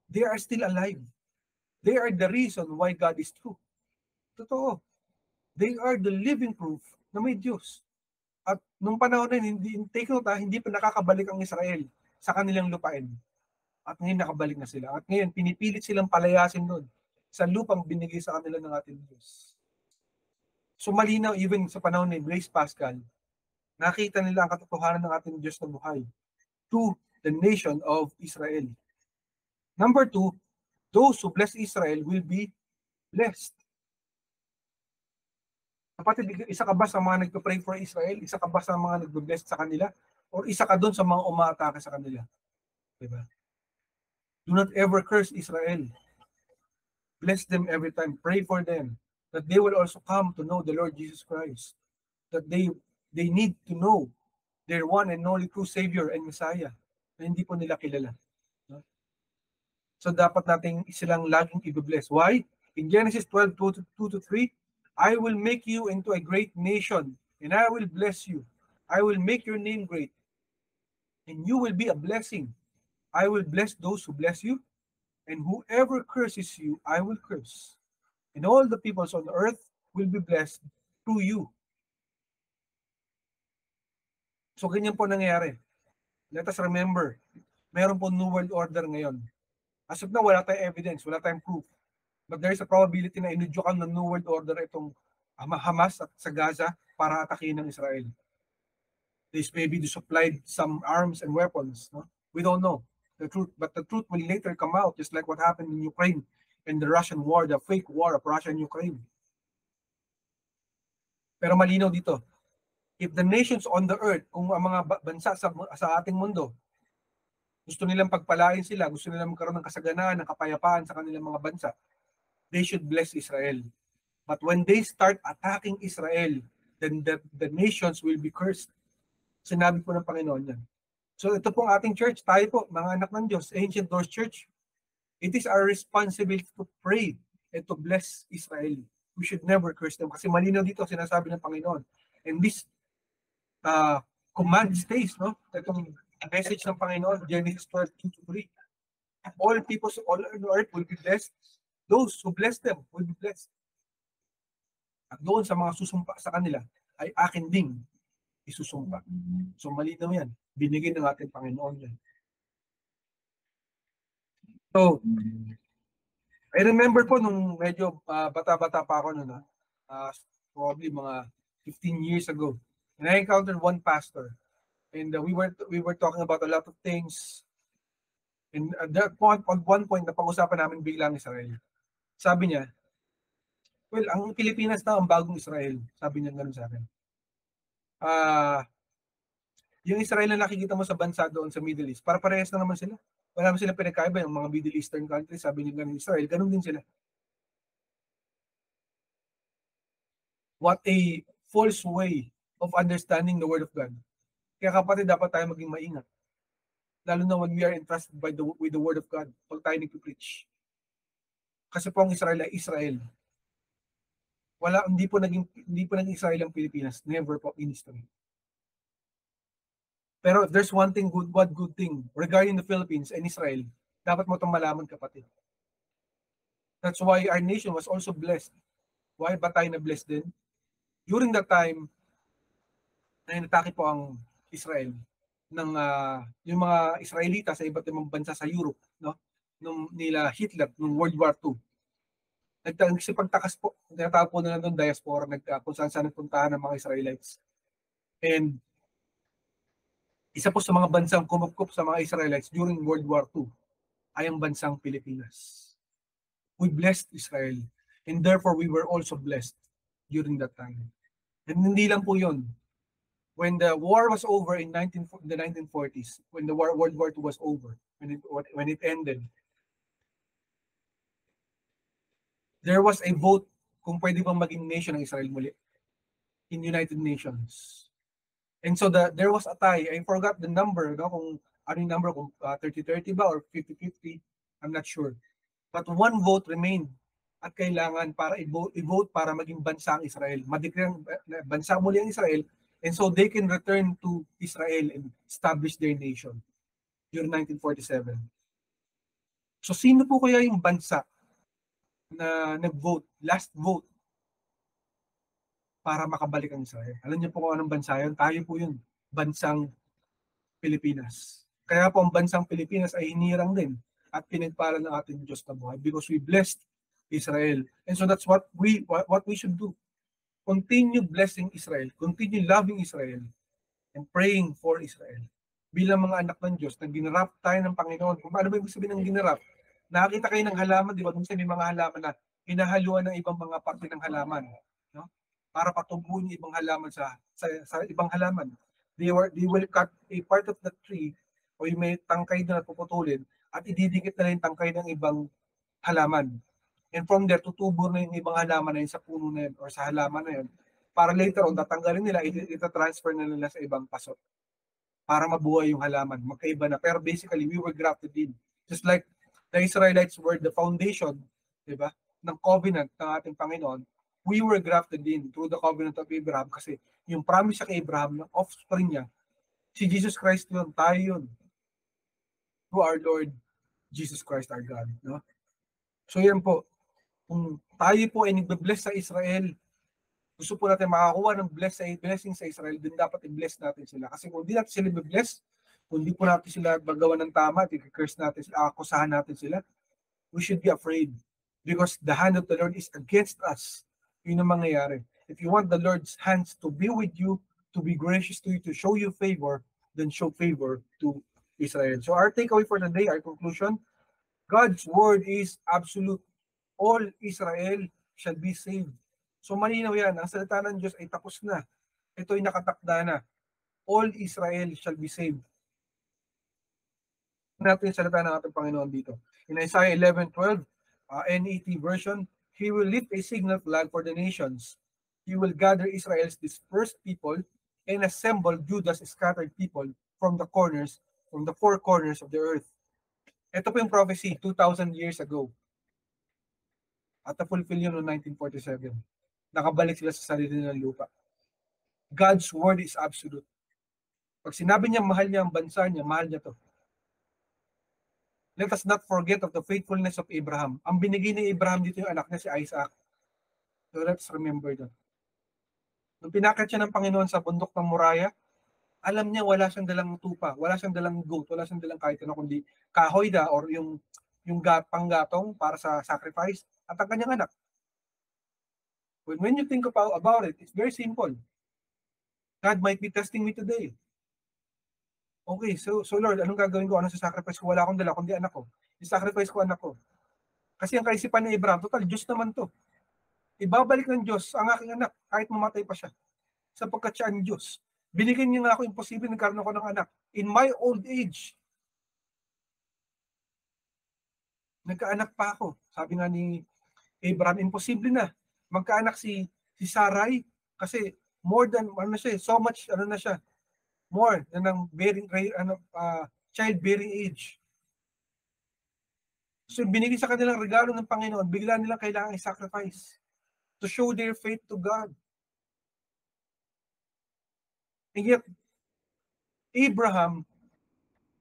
A: they are still alive. They are the reason why God is true. Totoo. They are the living proof na may Diyos. At nung panahon na take note, hindi pa nakakabalik ang Israel sa kanilang lupain. At ngayon nakabalik na sila. At ngayon pinipilit silang palayasin doon sa lupang binigay sa kanila ng ating Diyos. So malinaw even sa panahon ni Blaise Pascal, nakita nila ang katotohanan ng ating Diyos na buhay to the nation of Israel. Number 2, those who bless Israel will be blessed. Kapatid, isa ka ba sa mga nagpa-pray for Israel? Isa ka ba sa mga nagbe-bless sa kanila? Or isa ka doon sa mga umaatake sa kanila? Diba? Do not ever curse Israel. Bless them every time. Pray for them that they will also come to know the Lord Jesus Christ. That they need to know their one and only true Savior and Messiah na hindi po nila kilala. So dapat nating silang laging i-bless. Why? In Genesis 12:2-3, I will make you into a great nation, and I will bless you. I will make your name great, and you will be a blessing. I will bless those who bless you, and whoever curses you, I will curse. And all the peoples on earth will be blessed through you. So ganyan po nangyayari. Let us remember, meron po New World Order ngayon. As of now, wala tayong evidence, wala tayong proof. But there is a probability na inudyukan ng New World Order itong Hamas at sa Gaza para atakin ng Israel. Maybe they supplied some arms and weapons. No? We don't know the truth, but the truth will later come out, just like what happened in Ukraine and the Russian war, the fake war of Russia and Ukraine. Pero malinaw dito, if the nations on the earth, kung ang mga bansa sa ating mundo, gusto nilang pagpalain sila, gusto nilang magkaroon ng kasaganaan, ng kapayapaan sa kanilang mga bansa, they should bless Israel. But when they start attacking Israel, then the nations will be cursed. Sinabi po ng Panginoon yan. So ito pong ating church, tayo po, mga anak ng Diyos, Ancient Doors Church, it is our responsibility to pray and to bless Israel. We should never curse them. Kasi malinaw dito sinasabi ng Panginoon. And this command stays, no? Itong message ng Panginoon, Genesis 12:2-3. All peoples all on earth will be blessed. Those who bless them will be blessed. At doon sa mga susumpa sa kanila, ay akin ding isusumpa. So malinaw yan. Binigay ng ating Panginoon yan. So, I remember po nung medyo bata-bata pa ako noon, probably mga 15 years ago. And I encountered one pastor. And we were talking about a lot of things. And at one point, napag-usapan namin biglang Israel. Sabi niya, well, ang Pilipinas na ang bagong Israel. Sabi niya gano'n sa akin. Yung Israel na nakikita mo sa bansa doon sa Middle East, para parehas na naman sila. Wala naman sila pinagkaiba, yung mga Middle Eastern countries, sabi niya gano'n Israel, gano'n din sila. What a false way of understanding the Word of God. Kaya kapatid, dapat tayo maging maingat. Lalo na when we are entrusted with the Word of God, pag tayo nagpipreach. Kasi po ang Israel ay Israel. Hindi po naging Israel ang Pilipinas. Never po in history. Pero if there's one good thing regarding the Philippines and Israel, dapat mo itong malaman, kapatid. That's why our nation was also blessed. Why ba tayo na-blessed din? During that time, na inatake po ang Israel ng yung mga Israelita sa iba't ibang bansa sa Europe, no? Nung nila Hitler, nung World War II. Nagsipagtakas po, tinatawag po nila doon diaspora, kung saan nagpuntahan ng mga Israelites. And isa po sa mga bansang kumupkup sa mga Israelites during World War II ay ang bansang Pilipinas. We blessed Israel, and therefore we were also blessed during that time. And hindi lang po yun. When the war was over in the 1940s, when the World War II was over, when it ended, there was a vote kung pwede bang maging nation ng Israel muli in United Nations. And so there was a tie. I forgot the number, no? Kung ano yung number, kung 30-30 ba or 50-50, I'm not sure. But one vote remained at kailangan para i-vote para maging bansa ang Israel. Madeklarang bansa muli ang Israel, and so they can return to Israel and establish their nation during 1947. So sino po kaya yung bansa na nag-vote, last vote, para makabalik ang Israel? Alam niyo po kung anong bansa yun? Tayo po yun, bansang Pilipinas. Kaya po ang bansang Pilipinas ay hinirang din at pinagpala ng ating Diyos na buhay because we blessed Israel. And so that's what we should do. Continue blessing Israel, continue loving Israel, and praying for Israel. Bilang mga anak ng Diyos, na ginarap tayo ng Panginoon. Kung paano ba ibig sabihin ng ginarap? Nakakita kayo ng halaman, di ba? Kung may mga halaman na hinahaluan ng ibang mga parte ng halaman, no? Para patubuin yung ibang halaman sa ibang halaman. They will cut a part of the tree o yung may tangkay na puputulin at ididikit na yung tangkay ng ibang halaman. And from there, tutubo na yung ibang halaman na yun sa puno na yun or sa halaman na yun. Para later on, tatanggalin nila, ita-transfer na nila sa ibang paso para mabuhay yung halaman. Magkaiba na. Pero basically, we were grafted in. Just like the Israelites were the foundation, di ba, ng covenant ng ating Panginoon, we were grafted in through the covenant of Abraham kasi yung promise sa kay Abraham ng offspring niya, si Jesus Christ yun, tayo yun. Through our Lord Jesus Christ, our God. No? So yan po, kung tayo po ay nagbe-bless sa Israel, gusto po natin makakuha ng blessing sa Israel, din dapat i-bless natin sila. Kasi kung di natin sila i-bless, kung di po natin sila magawa ng tama, i-curse natin sila, akusahan natin sila, we should be afraid. Because the hand of the Lord is against us. Yun ang mangyayari. If you want the Lord's hands to be with you, to be gracious to you, to show you favor, then show favor to Israel. So our takeaway for the day, our conclusion, God's word is absolute. All Israel shall be saved. So malinaw yan, ang salita ng Diyos ay tapos na. Ito ay nakatakda na. All Israel shall be saved. Natin yung salita ng ating Panginoon dito. In Isaiah 11:12, NET version, He will lift a signal flag for the nations. He will gather Israel's dispersed people and assemble Judah's scattered people from the four corners of the earth. Ito po yung prophecy 2,000 years ago. At na-fulfill yun noong 1947. Nakabalik sila sa sarili ng lupa. God's word is absolute. Pag sinabi niya mahal niya ang bansa niya, mahal niya to. Let us not forget of the faithfulness of Abraham. Ang binigay ni Abraham dito yung anak niya si Isaac. So let's remember that. Nung pinakit siya ng Panginoon sa bundok ng Moriah, alam niya wala siyang dalang tupa, wala siyang dalang goat, wala siyang dalang kahit ano, kundi kahoy da or yung panggatong para sa sacrifice at ang kanyang anak. When you think about it, it's very simple. God might be testing me today. Okay, so Lord, anong gagawin ko? Ano sa sacrifice ko? Wala akong dala, kundi anak ko. I-sacrifice ko anak ko. Kasi ang kaisipan ni Abraham, total, Diyos naman to. Ibabalik ng Diyos ang aking anak, kahit mamatay pa siya. Sapagkat siya ang Diyos. Binigyan niya nga ako, imposible, nagkaroon ako ng anak. In my old age, nagkaanak pa ako. Sabi nga ni Abraham, imposible na. Magkaanak si Sarai, kasi more than, so much, na siya, more than ang childbearing age. So binigay sa kanilang regalo ng Panginoon, bigla nilang kailangan i-sacrifice to show their faith to God. And yet, Abraham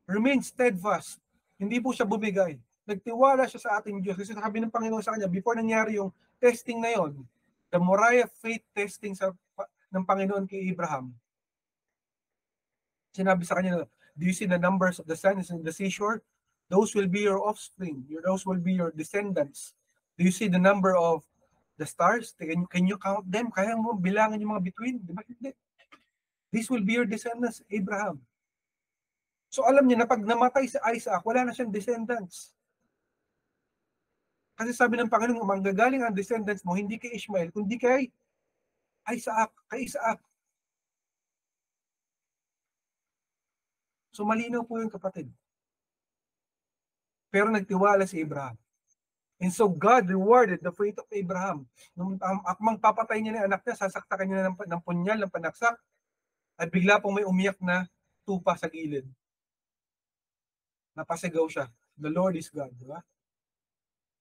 A: remained steadfast. Hindi po siya bumigay. Nagtiwala siya sa ating Diyos. Kasi sabi ng Panginoon sa kanya, before nangyari yung testing na yon, the Moriah faith testing ng Panginoon kay Abraham, sinabi sa kanya, do you see the numbers of the sands in the seashore? Those will be your offspring. Those will be your descendants. Do you see the number of the stars? Can you count them? Kaya mo bilangin yung mga bituin? Di ba? Hindi. These will be your descendants, Abraham. So alam niya na pag namatay si Isaac, wala na siyang descendants. Kasi sabi ng Panginoon, manggagaling ang descendants mo, hindi kay Ishmael, kundi kay Isaac. So malinaw po yung kapatid. Pero nagtiwala si Abraham. And so God rewarded the faith of Abraham. Nung akmang papatay niya ng anak niya, sasaktakan niya ng punyal, ng panaksak, at bigla pong may umiyak na tupa sa gilid. Napasigaw siya. The Lord is God. Diba?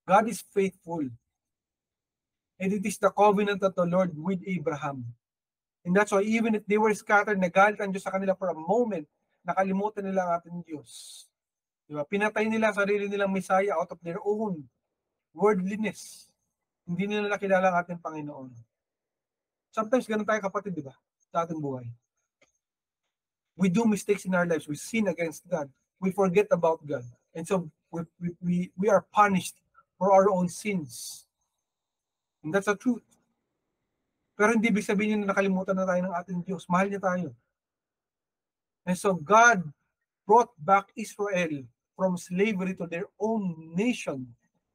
A: God is faithful. And it is the covenant of the Lord with Abraham. And that's why even if they were scattered, nagalit ang Diyos sa kanila for a moment, nakalimutan nila ang ating Diyos. Diba? Pinatay nila sarili nilang Messiah out of their own worldliness. Hindi nila nakilala ang ating Panginoon. Sometimes ganun tayo kapatid, di ba? Sa ating buhay. We do mistakes in our lives. We sin against God. We forget about God. And so we are punished for our own sins. And that's the truth. Pero hindi ibig sabihin na nakalimutan na tayo ng ating Diyos. Mahal niya tayo. And so God brought back Israel from slavery to their own nation.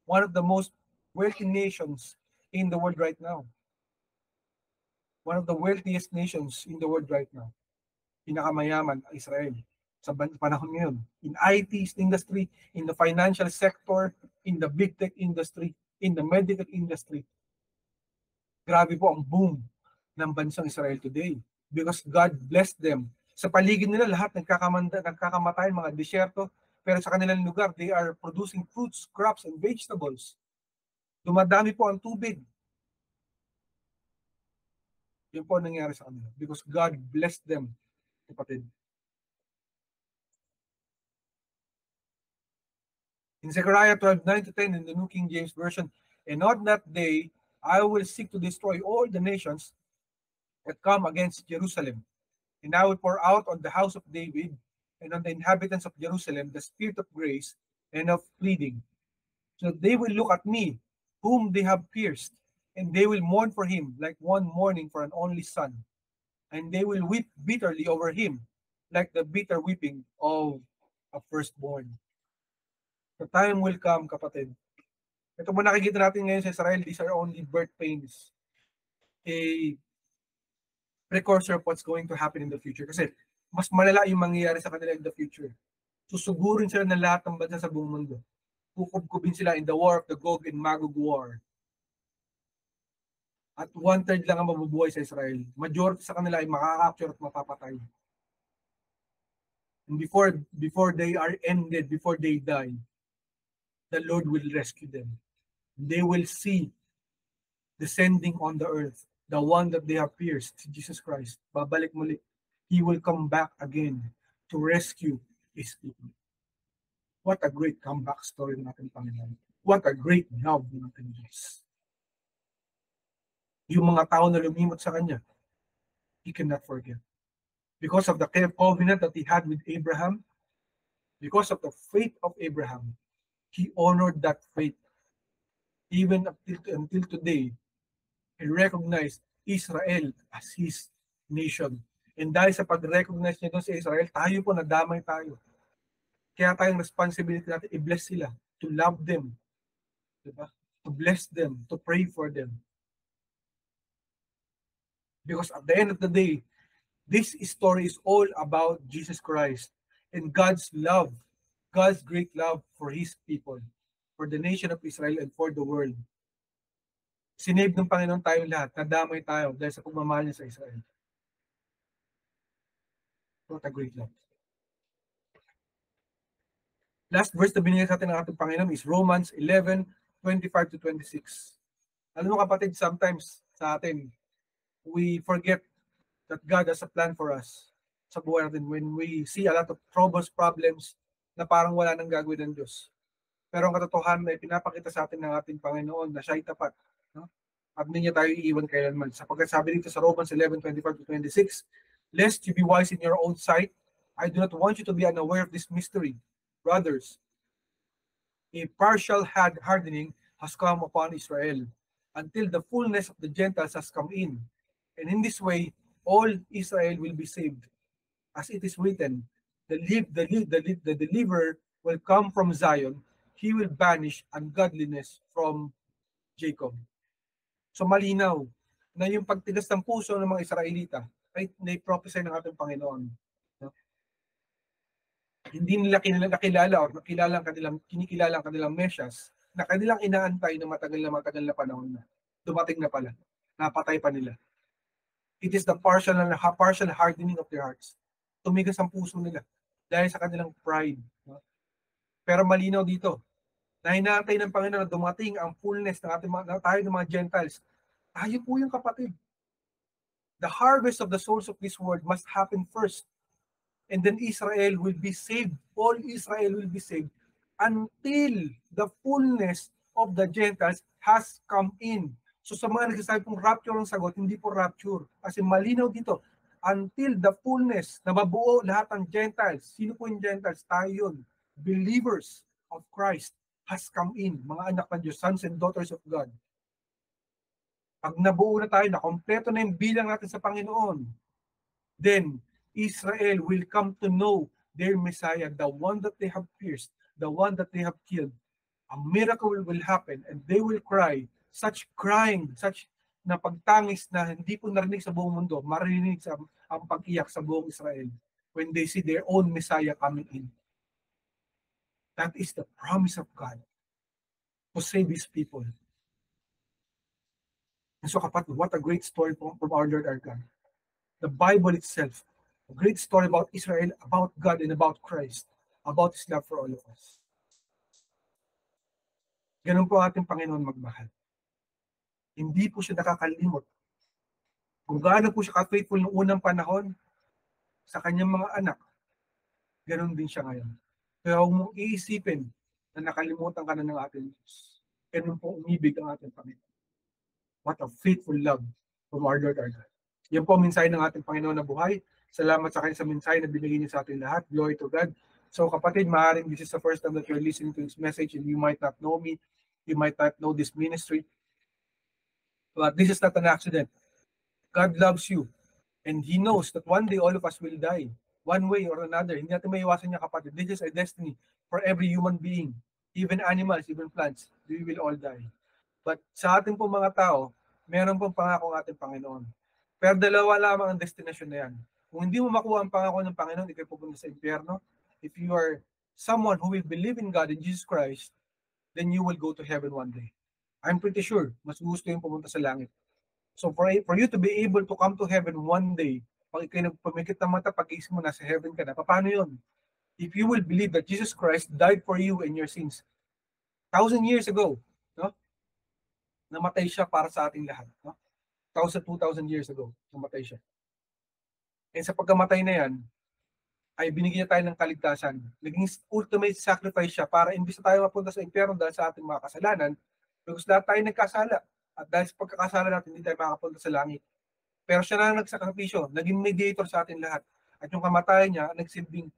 A: One of the most wealthy nations in the world right now. One of the wealthiest nations in the world right now. Pinakamayaman, Israel. Sa panahon ngayon. In IT industry, in the financial sector, in the big tech industry, in the medical industry. Grabe po ang boom ng bansang Israel today. Because God blessed them. Sa paligid nila, lahat nagkakamatay, mga disyerto. Pero sa kanilang lugar, they are producing fruits, crops, and vegetables. Dumadami po ang tubig. Yun po ang nangyari sa kanila. Because God blessed them, kapatid. In Zechariah 12:9-10 in the New King James Version, and on that day, I will seek to destroy all the nations that come against Jerusalem. And I will pour out on the house of David and on the inhabitants of Jerusalem the spirit of grace and of pleading. So they will look at me, whom they have pierced, and they will mourn for him like one mourning for an only son. And they will weep bitterly over him, like the bitter weeping of a firstborn. The time will come, kapatid. Ito mo nakikita natin ngayon sa Israel, these are only birth pains. A precursor of what's going to happen in the future. Kasi mas malala yung mangyayari sa kanila in the future. Susugurin sila ng lahat ng bansa sa buong mundo. Kukubkubin sila in the war of the Gog and Magog war. At 1/3 lang ang mabubuhay sa Israel. Majority sa kanila ay makaka-capture at mapapatay. And before they are ended, before they die, the Lord will rescue them. They will see descending on the earth, the one that they have pierced, Jesus Christ. Babalik muli. He will come back again to rescue His people. What a great comeback story ng ating Panginoon. What a great love ng ating Diyos. Yung mga tao na lumimot sa Kanya, He cannot forget. Because of the covenant that He had with Abraham, because of the faith of Abraham, He honored that faith. Even until today, He recognized Israel as His nation. And dahil sa pag-recognize niya doon sa Israel, tayo po nadamay tayo. Kaya tayong responsibility natin, i-bless sila, to love them, diba? To bless them, to pray for them. Because at the end of the day, this story is all about Jesus Christ and God's love, God's great love for His people, for the nation of Israel and for the world. Sinave ng Panginoon tayong lahat, nadamay tayo dahil sa pagmamahal niya sa Israel. What a great love. Last verse na binigay sa atin ng ating Panginoon is Romans 11:25-26. Alam mo kapatid, sometimes sa atin, we forget that God has a plan for us sa buhay natin when we see a lot of troubles, problems, na parang wala nang gagawin ng Diyos. Pero ang katotohanan ay pinapakita sa atin ng ating Panginoon na siya'y tapat. No? At hindi niya tayo iiwan kailanman. Sapagkat sabi dito sa Romans 11:25-26, lest you be wise in your own sight, I do not want you to be unaware of this mystery. Brothers, a partial hardening has come upon Israel until the fullness of the Gentiles has come in. And in this way, all Israel will be saved. As it is written, the deliverer will come from Zion. He will banish ungodliness from Jacob. So malinaw na yung pagtigas ng puso ng mga Israelita ay na-prophesy ng ating Panginoon. Hindi nila kinikilala ang kanilang Mesyas na kanilang inaantay ng matagal na panahon na. Dumating na pala. Napatay pa nila. It is the partial hardening of their hearts. Tumigas ang puso nila dahil sa kanilang pride. Pero malinaw dito na hinaantay ng Panginoon na dumating ang fullness ng tayo ng mga Gentiles. Tayo po yung kapatid. The harvest of the souls of this world must happen first. And then Israel will be saved. All Israel will be saved until the fullness of the Gentiles has come in. So sa mga nagsasabi pong rapture ang sagot, hindi po rapture. Kasi malinaw dito, until the fullness na mabuo lahat ng Gentiles. Sino po yung Gentiles? Tayo yun. Believers of Christ has come in. Mga anak ng Diyos, sons and daughters of God. Pag nabuo na tayo, na kompleto na yung bilang natin sa Panginoon, then Israel will come to know their Messiah, the one that they have pierced, the one that they have killed. a miracle will happen and they will cry, such crying, such na pagtangis na hindi po narinig sa buong mundo, marinig sa ang pag-iyak sa buong Israel when they see their own Messiah coming in. That is the promise of God to save His people. And so kapatid, what a great story from our Lord our God. The Bible itself, a great story about Israel, about God, and about Christ, about His love for all of us. Ganun po ating Panginoon magmahal. Hindi po siya nakakalimot. Kung gaano po siya ka-faithful noong unang panahon sa kanyang mga anak, ganun din siya ngayon. Kaya huwag mong iisipin na nakalimutan ka na ng ating Diyos. Ganun po umibig ang ating Panginoon. What a faithful love from our Lord our God. Yan po ang mensahe ng ating Panginoon na buhay. Salamat sa kanya sa mensahe na binigay niya sa ating lahat. Glory to God. So kapatid, maaaring this is the first time that you're listening to this message and you might not know me. You might not know this ministry. But this is not an accident. God loves you. And He knows that one day all of us will die. One way or another. Hindi natin maiwasan niya, kapatid. This is a destiny for every human being. Even animals, even plants. We will all die. But sa ating pong mga tao, meron pong pangako ng ating Panginoon. Pero dalawa lamang ang destination na yan. Kung hindi mo makuha ang pangako ng Panginoon, hindi kayo pupunta sa impyerno. If you are someone who will believe in God, in Jesus Christ, then you will go to heaven one day. I'm pretty sure, mas gusto yung pumunta sa langit. So for you to be able to come to heaven one day, pag ikaw nagpamikit ng mata, pag-isip mo nasa heaven ka na, paano yun? If you will believe that Jesus Christ died for you and your sins 1,000 years ago, no? Namatay siya para sa ating lahat. No? 2,000 years ago, namatay siya. And sa pagkamatay na yan, ay binigyan niya tayo ng kaligtasan. Naging ultimate sacrifice siya para imbis na tayo mapunta sa impyerno dahil sa ating mga kasalanan, because lahat tayo nagkasala. At dahil sa pagkakasala natin, hindi tayo makapunta sa langit. Pero siya na nagsakripisyo, naging mediator sa ating lahat. At yung kamatayan niya, nagsilbing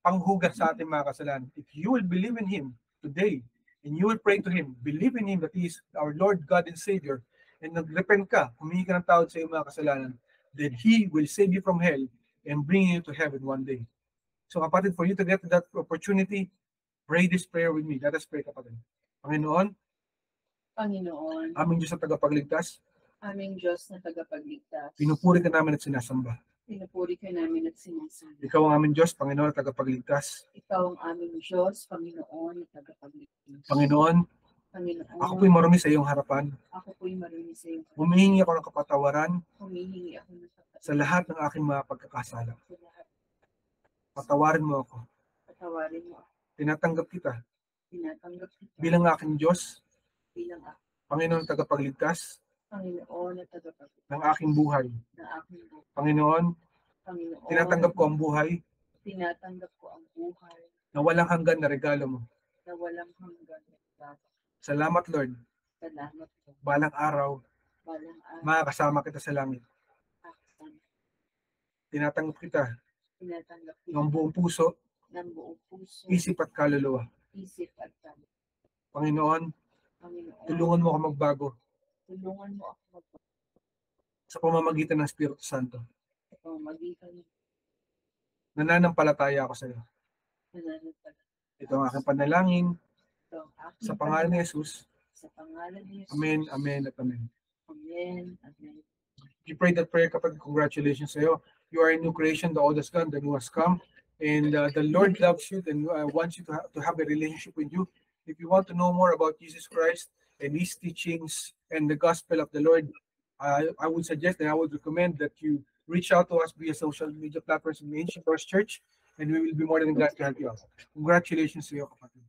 A: panghugas sa ating mga kasalanan. If you will believe in Him today, and you will pray to Him, believe in Him that He is our Lord, God, and Savior, and nag-repent ka, humingi ka ng tawad sa iyong mga kasalanan, then He will save you from hell and bring you to heaven one day. So kapatid, for you to get that opportunity, pray this prayer with me. Let us pray, kapatid. Panginoon, aming Diyos na tagapagligtas,
B: aming Diyos na tagapagligtas,
A: pinupuri ka namin at sinasamba.
B: pinupuri ka namin at sinasamba.
A: Ikaw ang aming Diyos, Panginoon, at tagapagligtas.
B: Ikaw ang aming Diyos, Panginoon at tagapagligtas.
A: Panginoon,
B: Panginoon,
A: ako po'y marumi sa iyong harapan.
B: ako po'y marumi sa iyo.
A: Humihingi ako ng kapatawaran
B: Humihingi ako ng kapatawaran
A: sa lahat ng aking mga pagkakasala.
B: sa lahat.
A: Patawarin mo ako.
B: Patawarin mo ako.
A: Tinatanggap kita
B: Tinatanggap kita
A: bilang aking Diyos,
B: bilang ako,
A: Panginoon, tagapagligtas
B: Panginoon at tagapagligtas
A: ng aking buhay.
B: ng aking buhay.
A: Panginoon,
B: Panginoon,
A: tinatanggap ko ang buhay
B: tinatanggap ko ang buhay
A: na walang hanggan na regalo mo.
B: na walang hanggan.
A: Salamat, Lord.
B: Salamat po.
A: Balang araw,
B: Balang araw,
A: makakasama kita sa langit.
B: action.
A: Tinatanggap kita
B: Tinatanggap
A: ng
B: kita
A: buong puso,
B: ng buong puso,
A: isip at kaluluwa.
B: isip at tama.
A: Panginoon,
B: Panginoon,
A: tulungan mo ako magbago
B: tulungan mo ako
A: sa pamamagitan ng Espiritu Santo.
B: sa pamamagitan ng
A: Nananampalataya ako sa iyo.
B: pananampalataya.
A: Ito ang aking panalangin
B: Ito ang aking
A: sa pangalan ni
B: panalangin.
A: Jesus.
B: Sa pangalan ni Jesus.
A: Amen, amen, at amen.
B: Amen. Amen.
A: If you prayed that prayer, kapag congratulations sa iyo. You are a new creation, the old has gone, the new has come. And the Lord loves you and wants you to have a relationship with you. If you want to know more about Jesus Christ and His teachings and the gospel of the Lord, I would suggest and I would recommend that you reach out to us via social media platforms in the Ancient Doors Church, and we will be more than glad to help you out. Congratulations to you, kapatid.